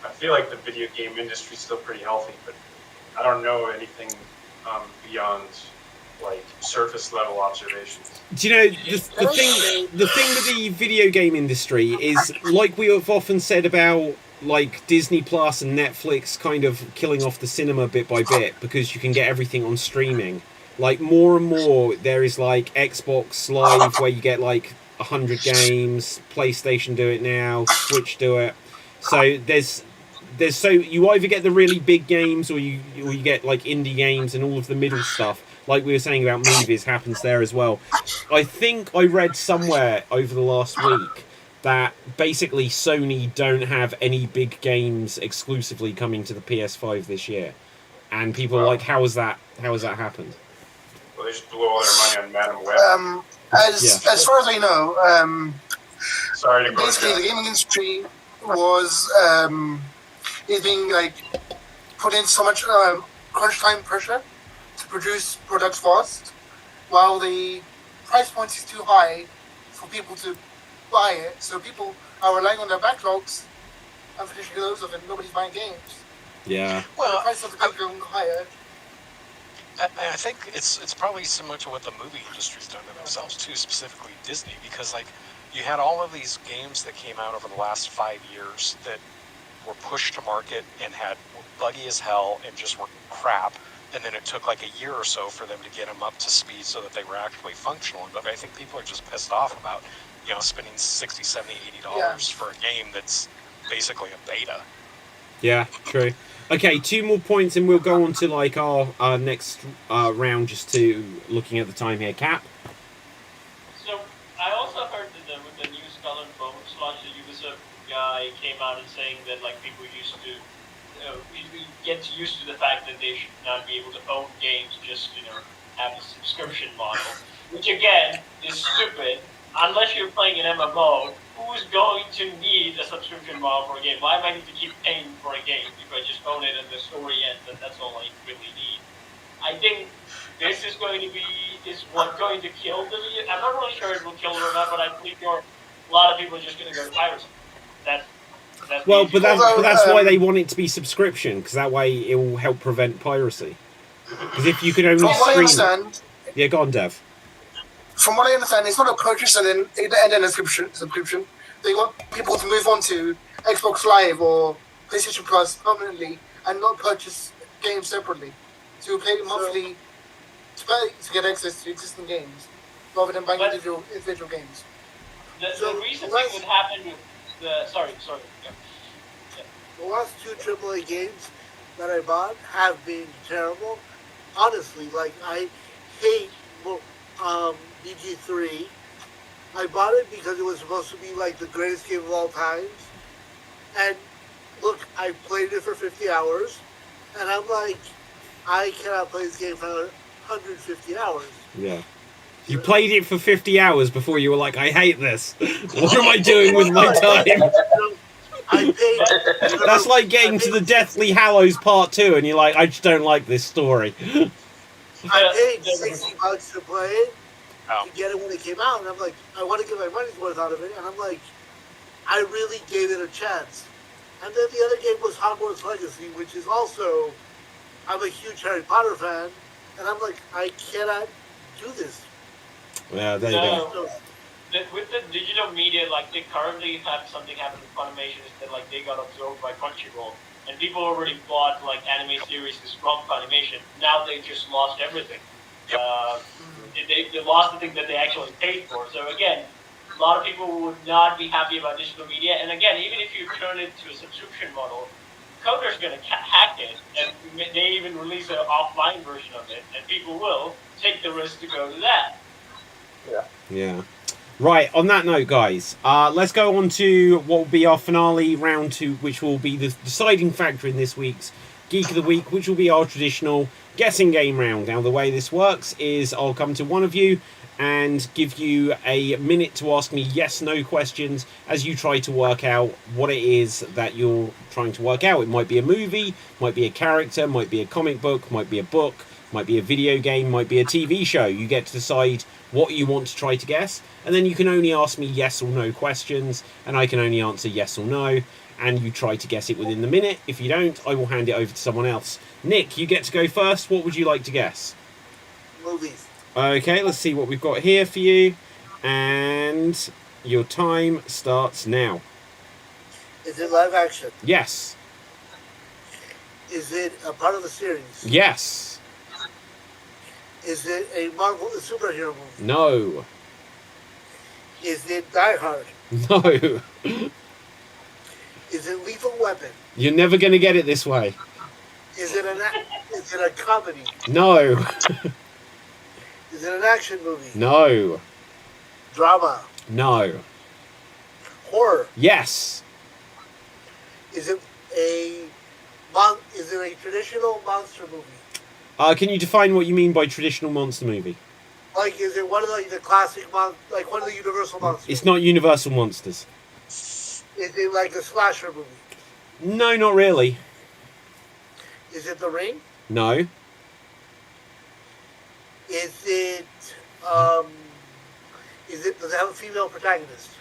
C: I feel like the video game industry is still pretty healthy, but I don't know anything beyond like surface level observations.
A: Do you know the thing with the video game industry is, like we have often said about like Disney Plus and Netflix kind of killing off the cinema bit by bit because you can get everything on streaming. Like more and more there is like Xbox Live where you get like 100 games, PlayStation do it now, Switch do it. So there's so you either get the really big games or you get like indie games, and all of the middle stuff, like we were saying about movies, happens there as well. I think I read somewhere over the last week that basically Sony don't have any big games exclusively coming to the PS5 this year, and people are like, how has that happened?
C: Well, they just blew all their money on Madam Web.
G: As far as I know,
C: Sorry to
G: basically the gaming industry was is being like put in so much crunch time pressure to produce products fast, while the price point is too high for people to buy it. So people are relying on their backlogs and finishing those of it. Nobody's buying games.
A: Yeah.
G: Well, the price of the game going higher.
B: I think it's probably similar to what the movie industry's done to themselves too, specifically Disney, because like you had all of these games that came out over the last 5 years that were pushed to market and were buggy as hell and just were crap, and then it took like a year or so for them to get them up to speed so that they were actually functional. But I think people are just pissed off about, spending $60, $70, $80 for a game that's basically a beta.
A: Yeah, true. Okay, 2 more points and we'll go on to like our next round just to looking at the time here. Cap?
F: So I also heard that with the new Skull and Bones launch, the Ubisoft guy came out and saying that like people used to get used to the fact that they should not be able to own games, just have a subscription model, which again is stupid. Unless you're playing an MMO, who's going to need a subscription model for a game? Why am I need to keep paying for a game if I just own it and the story ends and that's all I really need? I think this is going to be going to kill the video. I'm not really sure it will kill it or not, but I believe a lot of people are just going to go to piracy. That's
A: but that's why they want it to be subscription, because that way it will help prevent piracy. Because if you could only stream... Yeah, go on, Dev.
G: From what I understand, it's not a purchase and then a subscription. They want people to move on to Xbox Live or PlayStation Plus permanently and not purchase games separately. So you pay monthly to get access to existing games rather than buying individual games.
F: The recent thing that happened with the... Sorry. Yeah.
E: The last 2 AAA games that I bought have been terrible. Honestly, like, I hate... BG3. I bought it because it was supposed to be like the greatest game of all times. And look, I played it for 50 hours, and I'm like, I cannot play this game for 150 hours.
A: Yeah. You played it for 50 hours before you were like, I hate this. What am I doing with my time? That's like getting to the Deathly Hallows Part 2 and you're like, I just don't like this story.
E: I paid $60 to play it. To get it when it came out, and I'm like, I want to get my money's worth out of it, and I'm like, I really gave it a chance. And then the other game was Hogwarts Legacy, which is also, I'm a huge Harry Potter fan, and I'm like, I cannot do this.
A: Yeah, there you go.
F: With the digital media, like they currently have something happen with Funimation is that like they got absorbed by Crunchyroll, and people already bought like anime series from Funimation. Now they just lost everything. Yep. They lost the thing that they actually paid for. So again, a lot of people would not be happy about digital media. And again, even if you turn it to a subscription model, Coder's going to hack it, and they even release an offline version of it, and people will take the risk to go to that.
A: Yeah. Right, on that note, guys, let's go on to what will be our finale round 2, which will be the deciding factor in this week's Geek of the Week, which will be our traditional guessing game round. Now, the way this works is I'll come to one of you and give you a minute to ask me yes/no questions as you try to work out what it is that you're trying to work out. It might be a movie, might be a character, might be a comic book, might be a book, might be a video game, might be a TV show. You get to decide what you want to try to guess, and then you can only ask me yes or no questions, and I can only answer yes or no, and you try to guess it within the minute. If you don't, I will hand it over to someone else. Nick, you get to go first. What would you like to guess?
E: Movies.
A: Okay, let's see what we've got here for you, and your time starts now.
E: Is it live action?
A: Yes.
E: Is it a part of the series?
A: Yes.
E: Is it a Marvel superhero movie?
A: No.
E: Is it Die Hard?
A: No.
E: Is it Lethal Weapon?
A: You're never going to get it this way.
E: Is it a comedy?
A: No.
E: Is it an action movie?
A: No.
E: Drama?
A: No.
E: Horror?
A: Yes.
E: Is it a traditional monster movie?
A: Can you define what you mean by traditional monster movie?
E: Like, is it one of the classic like one of the Universal monsters?
A: It's not Universal Monsters.
E: Is it like a slasher movie?
A: No, not really.
E: Is it The Ring?
A: No.
E: Is it does it have a female protagonist?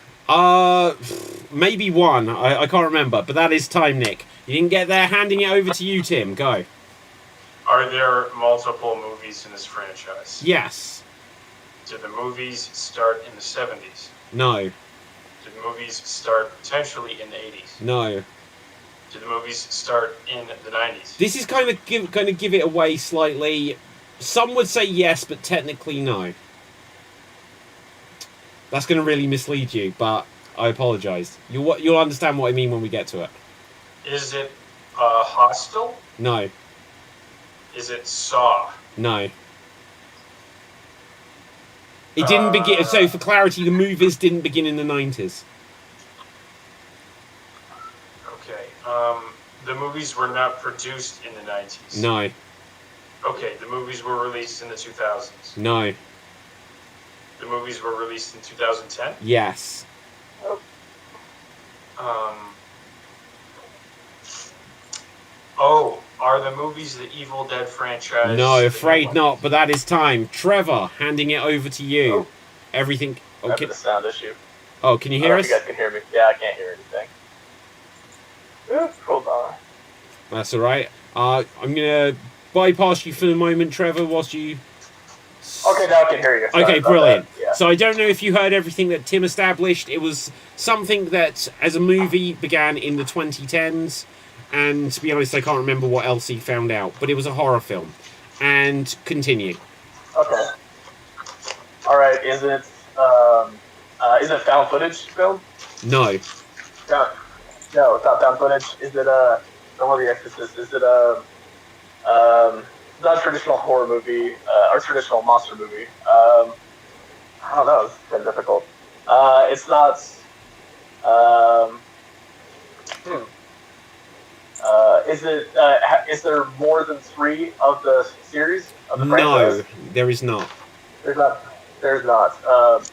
A: Maybe one. I can't remember, but that is time, Nick. You didn't get there. Handing it over to you, Tim. Go.
C: Are there multiple movies in this franchise?
A: Yes.
C: Did the movies start in the 70s?
A: No.
C: Did the movies start potentially in the 80s?
A: No.
C: Did the movies start in the 90s?
A: This is kind of going to give it away slightly. Some would say yes, but technically no. That's going to really mislead you, but I apologise. You'll understand what I mean when we get to it.
C: Is it Hostel?
A: No.
C: Is it Saw?
A: No. It didn't begin. So, for clarity, the movies didn't begin in the 90s.
C: Okay. The movies were not produced in the 90s.
A: No.
C: Okay, the movies were released in the 2000s.
A: No.
C: The movies were released in 2010.
A: Yes.
C: Oh, are the movies the Evil Dead franchise?
A: No, afraid not, but that is time. Trevor, handing it over to you.
D: Oh.
A: Everything.
D: I have
A: Okay.
D: a sound issue.
A: Oh, can you
D: I
A: hear
D: don't know
A: us?
D: if you guys can hear me. Yeah, I can't hear anything. Hold on.
A: That's all right. I'm gonna bypass you for the moment, Trevor, whilst you.
D: Okay, now I can hear you. Sorry
A: Okay,
D: about
A: brilliant.
D: that. Yeah.
A: So I don't know if you heard everything that Tim established. It was something that, as a movie, began in the 2010s, and to be honest, I can't remember what else he found out. But it was a horror film. And continue.
D: Okay. All right. Is it found footage film?
A: No.
D: No, it's not found footage. Is it one of the Exorcist? Is it not a traditional horror movie or traditional monster movie? I don't know. It's been difficult. It's not. Is there more than 3 of the series of the franchise?
A: No, there is not.
D: There's not. There's not.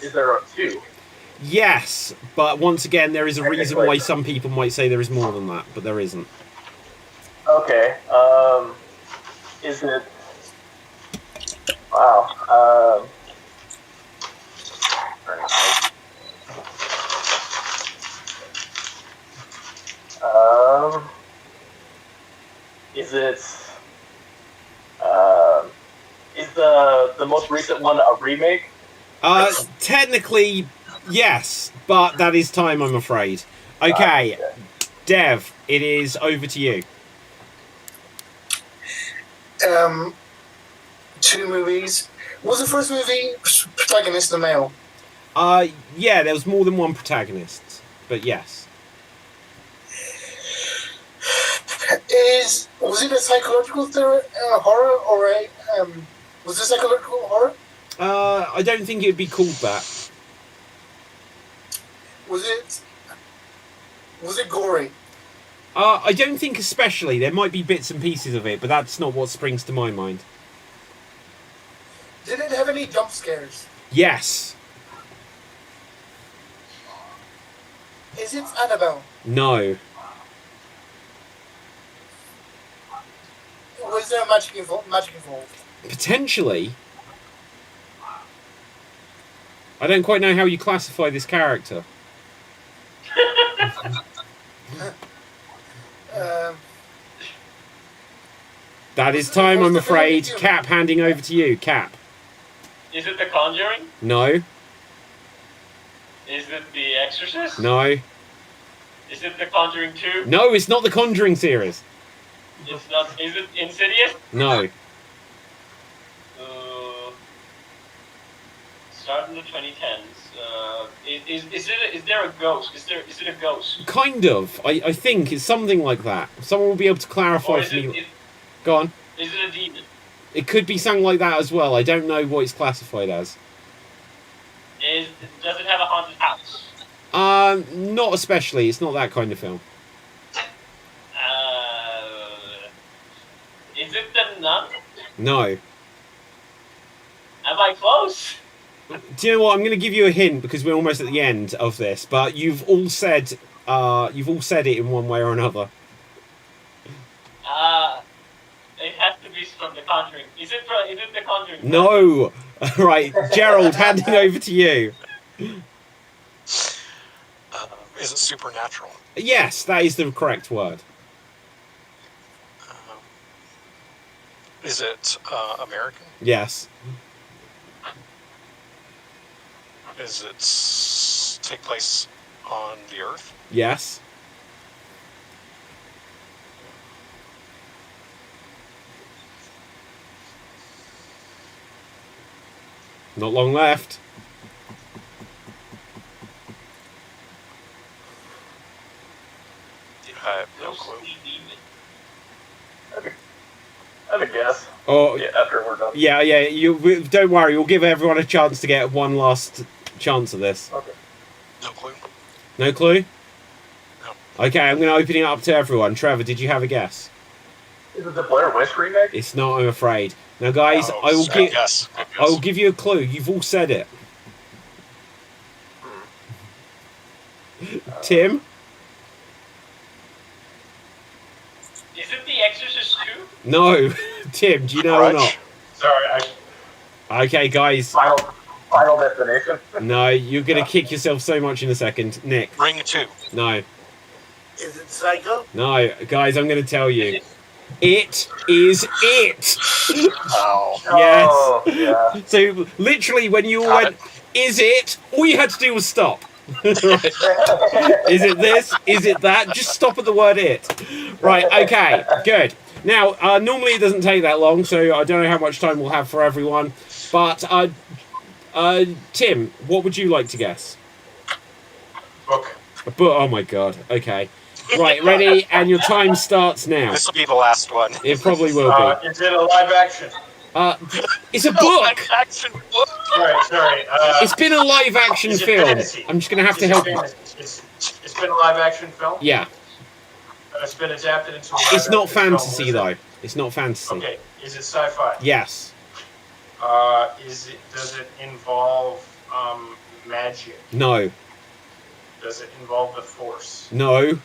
D: Is there 2?
A: Yes, but once again, there is a reason why some people might say there is more than that, but there isn't.
D: Okay. Is it? Wow. Is it? Is the most recent one a remake?
A: Technically, yes, but that is time, I'm afraid. Okay, Dev, it is over to you.
G: 2 movies. Was the first movie protagonist a male?
A: Yeah, there was more than one protagonist, but yes.
G: Was it a psychological horror or was it psychological horror?
A: I don't think it would be called that.
G: Was it gory?
A: I don't think especially. There might be bits and pieces of it, but that's not what springs to my mind.
G: Did it have any jump scares?
A: Yes.
G: Is it Annabelle?
A: No.
G: Was there magic involved?
A: Potentially. I don't quite know how you classify this character. That is time, I'm afraid. Cap, handing over to you. Cap.
F: Is it The Conjuring?
A: No.
F: Is it The Exorcist?
A: No.
F: Is it The Conjuring 2?
A: No, it's not the Conjuring series.
F: It's not. Is it Insidious?
A: No.
F: Start in the 2010s. Is there a ghost? Is it a ghost?
A: Kind of. I think it's something like that. Someone will be able to clarify
F: Or
A: for me. Go on.
F: Is it a demon?
A: It could be something like that as well. I don't know what it's classified as.
F: Does it have a haunted house?
A: Not especially. It's not that kind of film.
F: Is it The Nun?
A: No.
F: Am I close?
A: Do you know what? I'm going to give you a hint because we're almost at the end of this. But you've all said it in one way or another.
F: It has to be from The Conjuring. Is it The Conjuring?
A: No. Right, Gerald, handing over to you.
B: Is it supernatural?
A: Yes, that is the correct word.
B: Is it American?
A: Yes.
B: Is it take place on the Earth?
A: Yes. Not long left.
B: I have no clue.
D: I have a guess.
A: Or
D: Yeah, after we're done.
A: yeah. You don't worry. We'll give everyone a chance to get one last chance of this.
D: Okay.
B: No clue.
A: No clue.
B: No.
A: Okay, I'm going to open it up to everyone. Trevor, did you have a guess?
D: Is it the Blair Witch remake?
A: It's not, I'm afraid. Now, guys,
B: Oh,
A: I will
B: good
A: give.
B: guess. Good
A: I will
B: guess.
A: give you a clue. You've all said it. Tim?
F: Is it The Exorcist 2?
A: No. Tim, do you know or not?
C: Sorry,
A: Okay, guys.
D: Final Destination.
A: No, you're going to kick yourself so much in a second. Nick?
B: Ring 2.
A: No.
E: Is it Psycho?
A: No. Guys, I'm going to tell you. It is it.
B: Oh.
A: Yes.
D: Oh, yeah.
A: So, literally, when you all
B: Got
A: went, is it? All you had to do was stop. Right. Is it this? Is it that? Just stop at the word it. Right, okay, good. Now, normally it doesn't take that long, so I don't know how much time we'll have for everyone. But, Tim, what would you like to guess?
C: book.
A: A book? Oh my god, okay. Right, ready? And your time starts now.
B: This will be the last one.
A: It probably will be.
C: Is it a live action?
A: It's a book!
B: Action book.
C: Sorry.
A: It's been a live action
C: is it
A: film.
C: fantasy?
A: I'm just going to have to
C: Is it
A: help you.
C: fantasy? It's been a live action film?
A: Yeah.
C: It's been adapted into a live
A: It's not
C: action film.
A: fantasy,
C: Is it-
A: though. It's not fantasy.
C: Okay. Is it sci-fi?
A: Yes.
C: Does it involve magic?
A: No.
C: Does it involve the Force?
A: No.
C: Okay.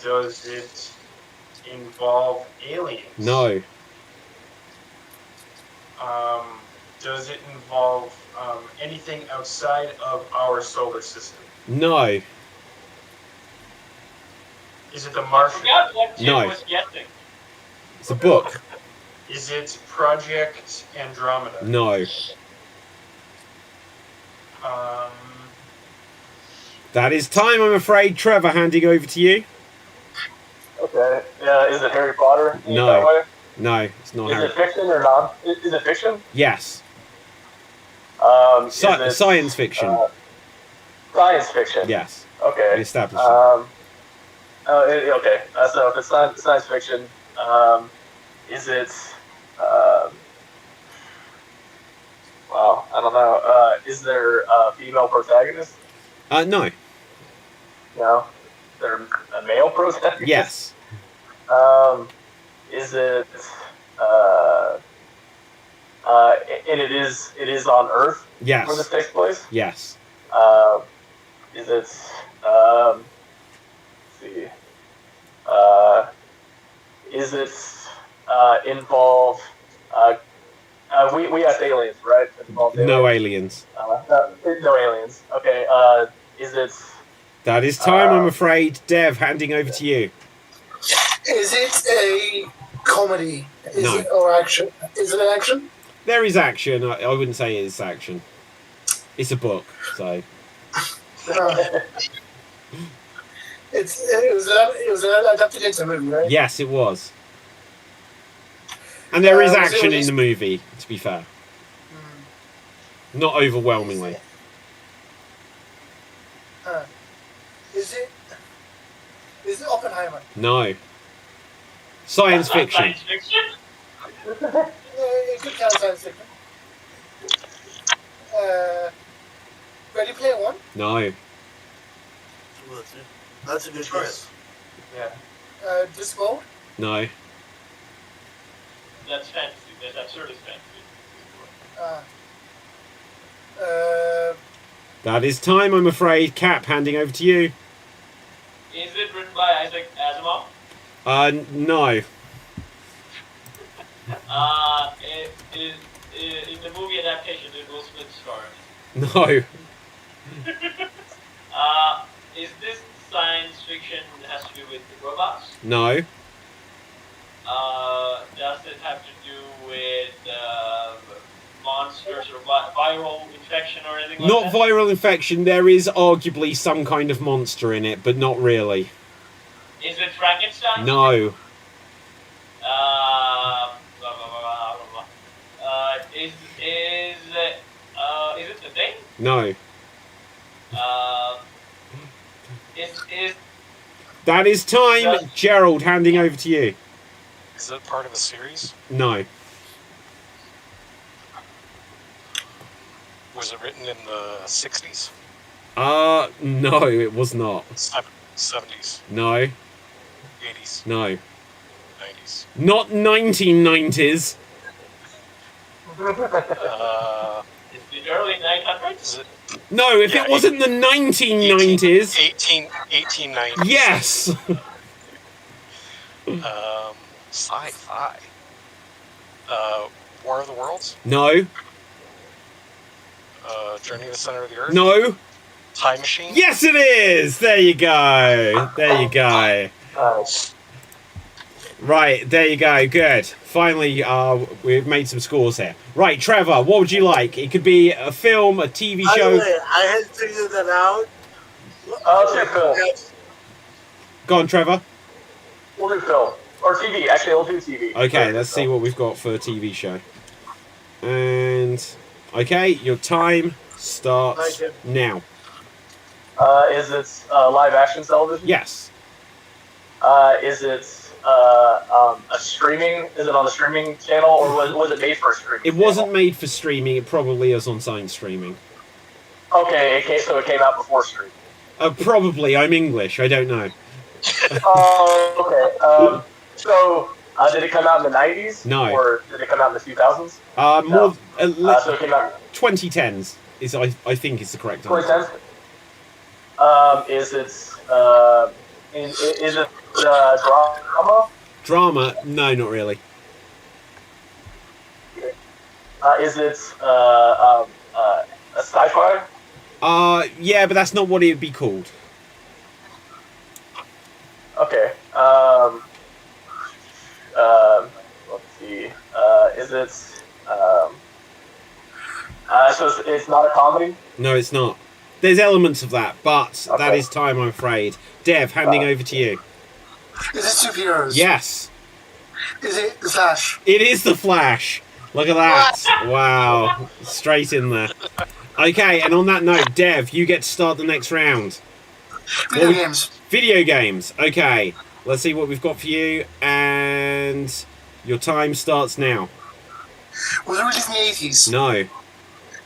C: Does it involve aliens?
A: No.
C: Does it involve anything outside of our solar system?
A: No.
C: Is it the
F: I
C: Martian?
F: forgot what Tim
A: No.
F: was guessing.
A: It's a book.
C: Is it Project Andromeda?
A: No. That is time, I'm afraid. Trevor, handing over to you.
D: Okay. Yeah. Is it Harry Potter?
A: No.
D: That way?
A: No, it's not
D: Is
A: Harry.
D: it fiction or non? Is it fiction?
A: Yes.
D: Is it,
A: Science fiction.
D: Science fiction.
A: Yes.
D: Okay.
A: We established it.
D: Okay. So if it's science fiction, is it? Wow, I don't know. Is there a female protagonist?
A: No.
D: No. Is there a male protagonist?
A: Yes.
D: Is it? And it is on Earth where this
A: Yes.
D: takes place.
A: Yes.
D: Is it? Let's see. Is it involve? We asked aliens, right? Involved
A: No aliens.
D: no aliens. Okay. Is it?
A: That is time, I'm afraid. Dev, handing over to you.
G: Is it a comedy?
A: No.
G: Or action? Is it an action?
A: There is action. I wouldn't say it's action. It's a book, so.
G: It was adapted into a movie, right?
A: Yes, it was. And there is
G: was it
A: action in
G: released-
A: the movie, to be fair. Not overwhelmingly.
G: Is it Oppenheimer?
A: No. Science
F: That's not
A: fiction.
F: Science fiction?
G: It could count as science fiction. Ready Player One?
A: No.
E: That's a good choice.
C: Yeah.
G: Discworld?
A: No.
F: That's fantasy. That's absurd as fantasy.
A: That is time, I'm afraid. Cap, handing over to you.
F: Is it written by Isaac Asimov?
A: No.
F: In the movie adaptation, did Will Smith star in
A: No.
F: it? Is this science fiction has to do with robots?
A: No.
F: Does it have to do with monsters or viral infection or anything like
A: Not
F: that?
A: viral infection. There is arguably some kind of monster in it, but not really.
F: Is it Frankenstein?
A: No.
F: Blah, blah, blah, blah, blah. Is it the thing?
A: No.
F: Is
A: That is time.
F: Does-
A: Gerald, handing over to you.
B: Is it part of a series?
A: No.
B: Was it written in the 60s?
A: No, it was not.
B: 70s?
A: No.
B: 80s?
A: No.
B: 90s?
A: Not 1990s.
F: It's the early 900s?
B: Is it
A: No, if it wasn't the 1990s.
B: 1890s?
A: Yes.
B: Sci-fi. War of the Worlds?
A: No.
B: Journey to the Center of the Earth?
A: No.
B: Time Machine?
A: Yes, it is. There you go. There you go. Right, there you go. Good. Finally, we've made some scores here. Right, Trevor, what would you like? It could be a film, a TV
E: By
A: show.
E: the way, I had figured that out.
D: Let's do film.
A: Go on, Trevor.
D: We'll do film. Or TV. Actually, we'll do TV.
A: Okay, let's see what we've got for a TV show. And, okay, your time starts now.
D: Is it live action television?
A: Yes.
D: Is it a streaming? Is it on the streaming channel, or was it made for a streaming?
A: It wasn't made for streaming. It probably is on sign streaming.
D: Okay, so it came out before streaming.
A: Probably. I'm English. I don't know.
D: Okay. So, did it come out in the 90s?
A: No.
D: Or did it come out in the 2000s?
A: More.
D: So it came out
A: 2010s is I think is the correct answer.
D: 2010s. Is it drama?
A: Drama? No, not really.
D: Is it a sci-fi?
A: Yeah, but that's not what it would be called.
D: Okay. Let's see. Is it? So it's not a comedy.
A: No, it's not. There's elements of that, but
D: Okay.
A: that is time, I'm afraid. Dev, handing over to you.
G: Is it superheroes?
A: Yes,
G: Is it The Flash?
A: it is the Flash. Look at that! Wow, straight in there. Okay, and on that note, Dev, you get to start the next round.
G: Video games.
A: Video games. Okay, let's see what we've got for you, and your time starts now.
G: Was it released in the 80s?
A: No.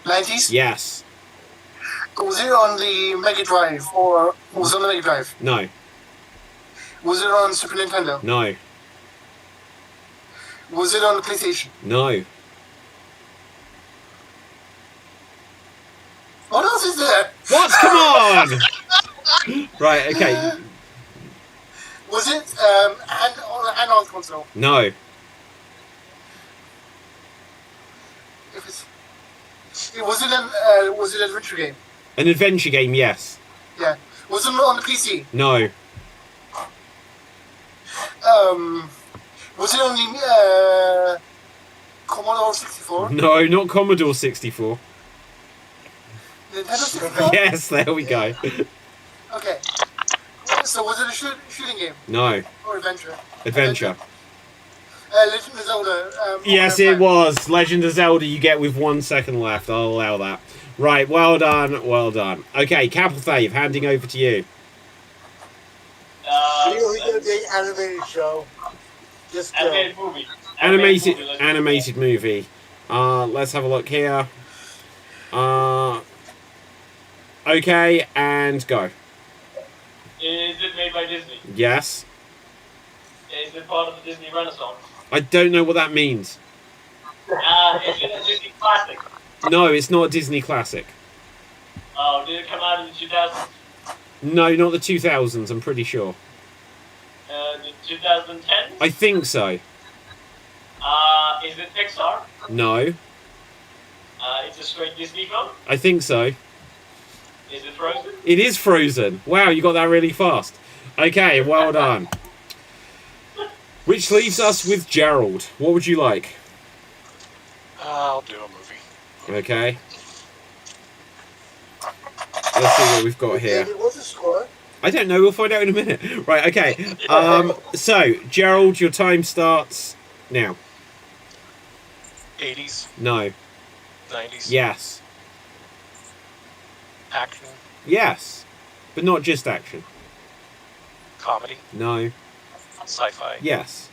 G: 90s?
A: Yes.
G: Was it on the Mega Drive, or was it on the Mega Drive?
A: No.
G: Was it on Super Nintendo?
A: No.
G: Was it on the PlayStation?
A: No.
G: What else is there?
A: What? Come on! Right, okay.
G: Was it on a handheld console?
A: No.
G: Was it an adventure game?
A: An adventure game, yes.
G: Yeah. Was it on the PC?
A: No.
G: Was it on the Commodore 64?
A: No, not Commodore 64.
G: Nintendo 64?
A: Yes, there we go.
G: Okay. So was it a shooting game
A: No.
G: or adventure?
A: Adventure.
G: Legend of Zelda.
A: Yes,
G: Ocarina of
A: it
G: Time.
A: was. Legend of Zelda you get with 1 second left. I'll allow that. Right, well done, well done. Okay, Capital Thave, handing over to you.
E: Really good big animated show. Just
F: Animated movie.
A: Animated
F: movie, let's
A: animated movie. Let's have a look here. Okay, and go.
F: Is it made by Disney?
A: Yes.
F: Is it part of the Disney Renaissance?
A: I don't know what that means.
F: Is it a Disney classic?
A: No, it's not a Disney classic.
F: Oh, did it come out in the 2000s?
A: No, not the 2000s, I'm pretty sure.
F: The 2010s?
A: I think so.
F: Is it Pixar?
A: No.
F: It's a straight Disney film?
A: I think so.
F: Is it Frozen?
A: It is Frozen. Wow, you got that really fast. Okay, well done. Which leaves us with Gerald. What would you like?
B: I'll do a movie.
A: Okay. Let's see what we've got here.
E: What's the score?
A: I don't know, we'll find out in a minute. Right, okay. So, Gerald, your time starts now.
B: 80s,
A: No.
B: 90s.
A: Yes.
B: Action,
A: Yes. But not just action.
B: comedy,
A: No.
B: sci-fi,
A: Yes.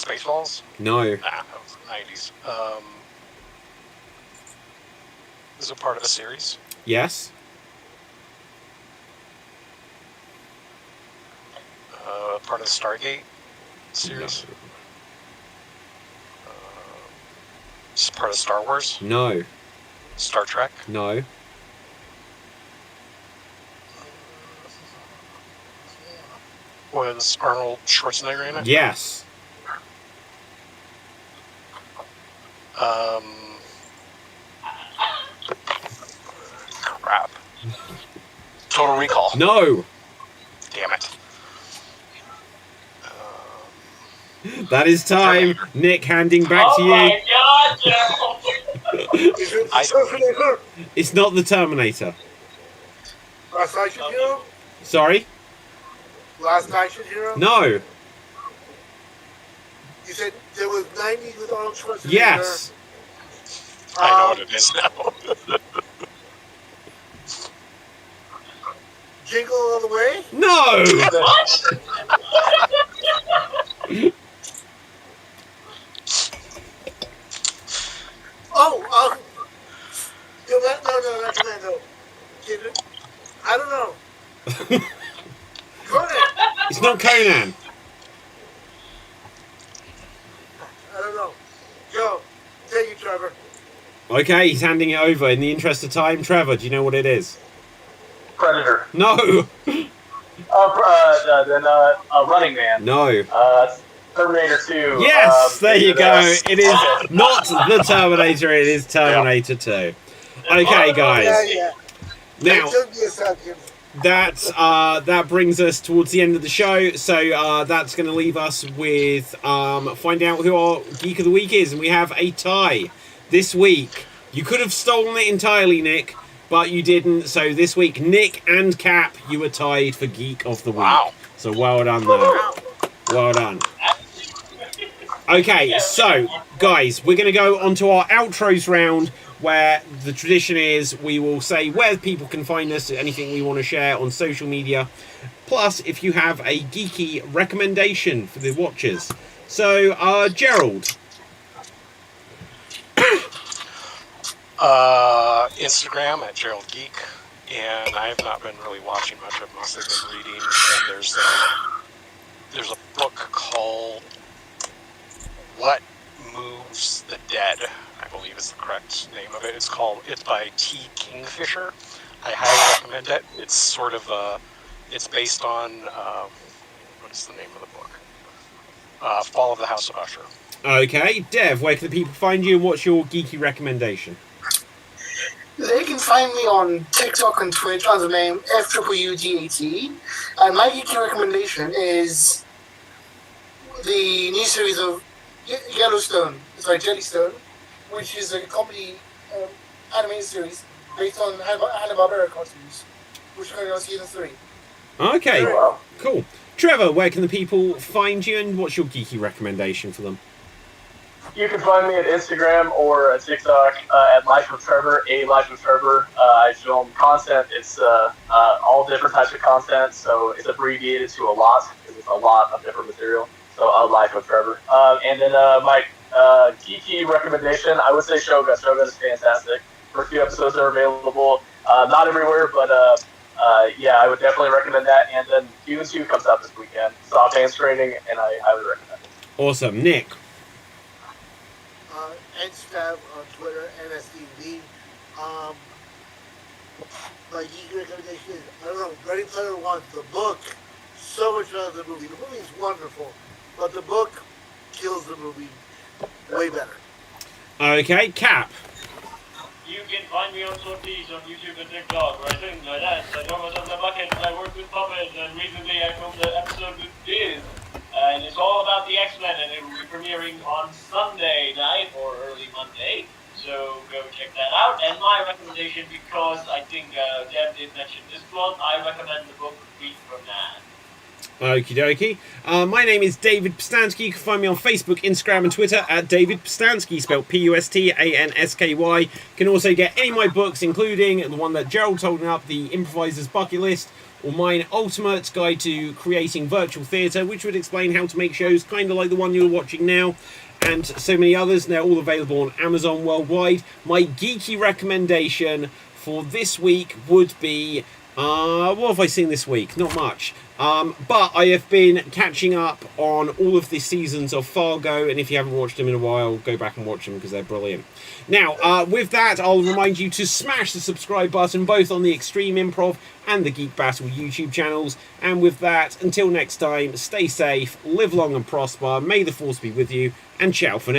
B: Spaceballs?
A: No.
B: Nah, that was the 90s. Is it part of a series?
A: Yes.
B: Part of the Stargate series?
A: No.
B: Is it part of Star Wars?
A: No.
B: Star Trek?
A: No.
B: Was Arnold Schwarzenegger in it?
A: Yes.
B: Crap. Total Recall.
A: No.
B: Damn it.
A: That is time. Nick, handing back to
F: Oh
A: you.
F: my god, Gerald!
E: Is it
B: I-
E: Terminator?
A: It's not the Terminator.
E: Last Action Hero?
A: Sorry?
E: Last Action Hero?
A: No.
E: You said there was 90 with Arnold Schwarzenegger.
A: Yes.
B: I know what it is now.
E: Jingle All the Way?
A: No.
E: Oh, no, not Commando. I don't know. Conan.
A: It's not Conan.
E: I don't know. Go. Take it, Trevor.
A: Okay, he's handing it over. In the interest of time, Trevor, do you know what it is?
D: Predator.
A: No.
D: Running Man.
A: No.
D: Terminator 2.
A: Yes, there you go.
B: yes.
A: It is not the Terminator, it is Terminator 2. Okay, guys.
E: Yeah.
A: Now,
E: It took me a second.
A: that brings us towards the end of the show. So that's going to leave us with finding out who our Geek of the Week is. And we have a tie this week. You could have stolen it entirely, Nick, but you didn't. So this week, Nick and Cap, you were tied for Geek of the Week.
B: Wow.
A: So well done there. Well done. Okay, so guys, we're going to go on to our outros round, where the tradition is we will say where people can find us, anything we want to share on social media, plus if you have a geeky recommendation for the watchers. So, Gerald.
B: Instagram at Gerald Geek, and I have not been really watching much. I've mostly been reading, and there's a book called What Moves the Dead, I believe is the correct name of it. It's by T. Kingfisher. I highly recommend it. It's sort of it's based on what is the name of the book? Fall of the House of Usher.
A: Okay, Dev, where can the people find you and what's your geeky recommendation?
G: They can find me on TikTok and Twitch under the name FWUDAT. And my geeky recommendation is the new series of Yellowstone, Jellystone, which is a comedy animated series based on Hanna-Barbera cartoons, which is going on season 3.
A: Okay,
D: Wow.
A: cool. Trevor, where can the people find you and what's your geeky recommendation for them?
D: You can find me at Instagram or TikTok at Life of Trevor, A Life of Trevor. I film content. It's all different types of content, so it's abbreviated to a lot because it's a lot of different material. So Life of Trevor. And then my geeky recommendation, I would say Shogun. Shogun is fantastic. First few episodes are available. Not everywhere, but yeah, I would definitely recommend that. And then Dune 2 comes out this weekend. Soft hand screening, and I highly recommend it.
A: Awesome. Nick?
E: Nstab on Twitter, NSDV. My geek recommendation is, I don't know, Ready Player One, the book, so much better than the movie. The movie is wonderful, but the book kills the movie way better.
A: Okay, Cap?
F: You can find me on Sorties on YouTube and TikTok, where I sing, I dance, I drum on the bucket, I work with puppets, and recently I filmed an episode with Diz. And it's all about the X-Men, and it will be premiering on Sunday night or early Monday. So go check that out. And my recommendation, because I think Deb did mention this one, I recommend the book Week from Nan.
A: Okie dokie. My name is David Pstansky. You can find me on Facebook, Instagram, and Twitter at David Pstansky, spelled Pustansky. You can also get any of my books, including the one that Gerald's holding up, The Improviser's Bucket List, or mine Ultimate Guide to Creating Virtual Theatre, which would explain how to make shows kind of like the one you're watching now, and so many others. They're all available on Amazon worldwide. My geeky recommendation for this week would be... what have I seen this week? Not much. But I have been catching up on all of the seasons of Fargo, and if you haven't watched them in a while, go back and watch them because they're brilliant. Now, with that, I'll remind you to smash the subscribe button both on the Extreme Improv and the Geek Battle YouTube channels. And with that, until next time, stay safe, live long and prosper, may the force be with you, and ciao for now.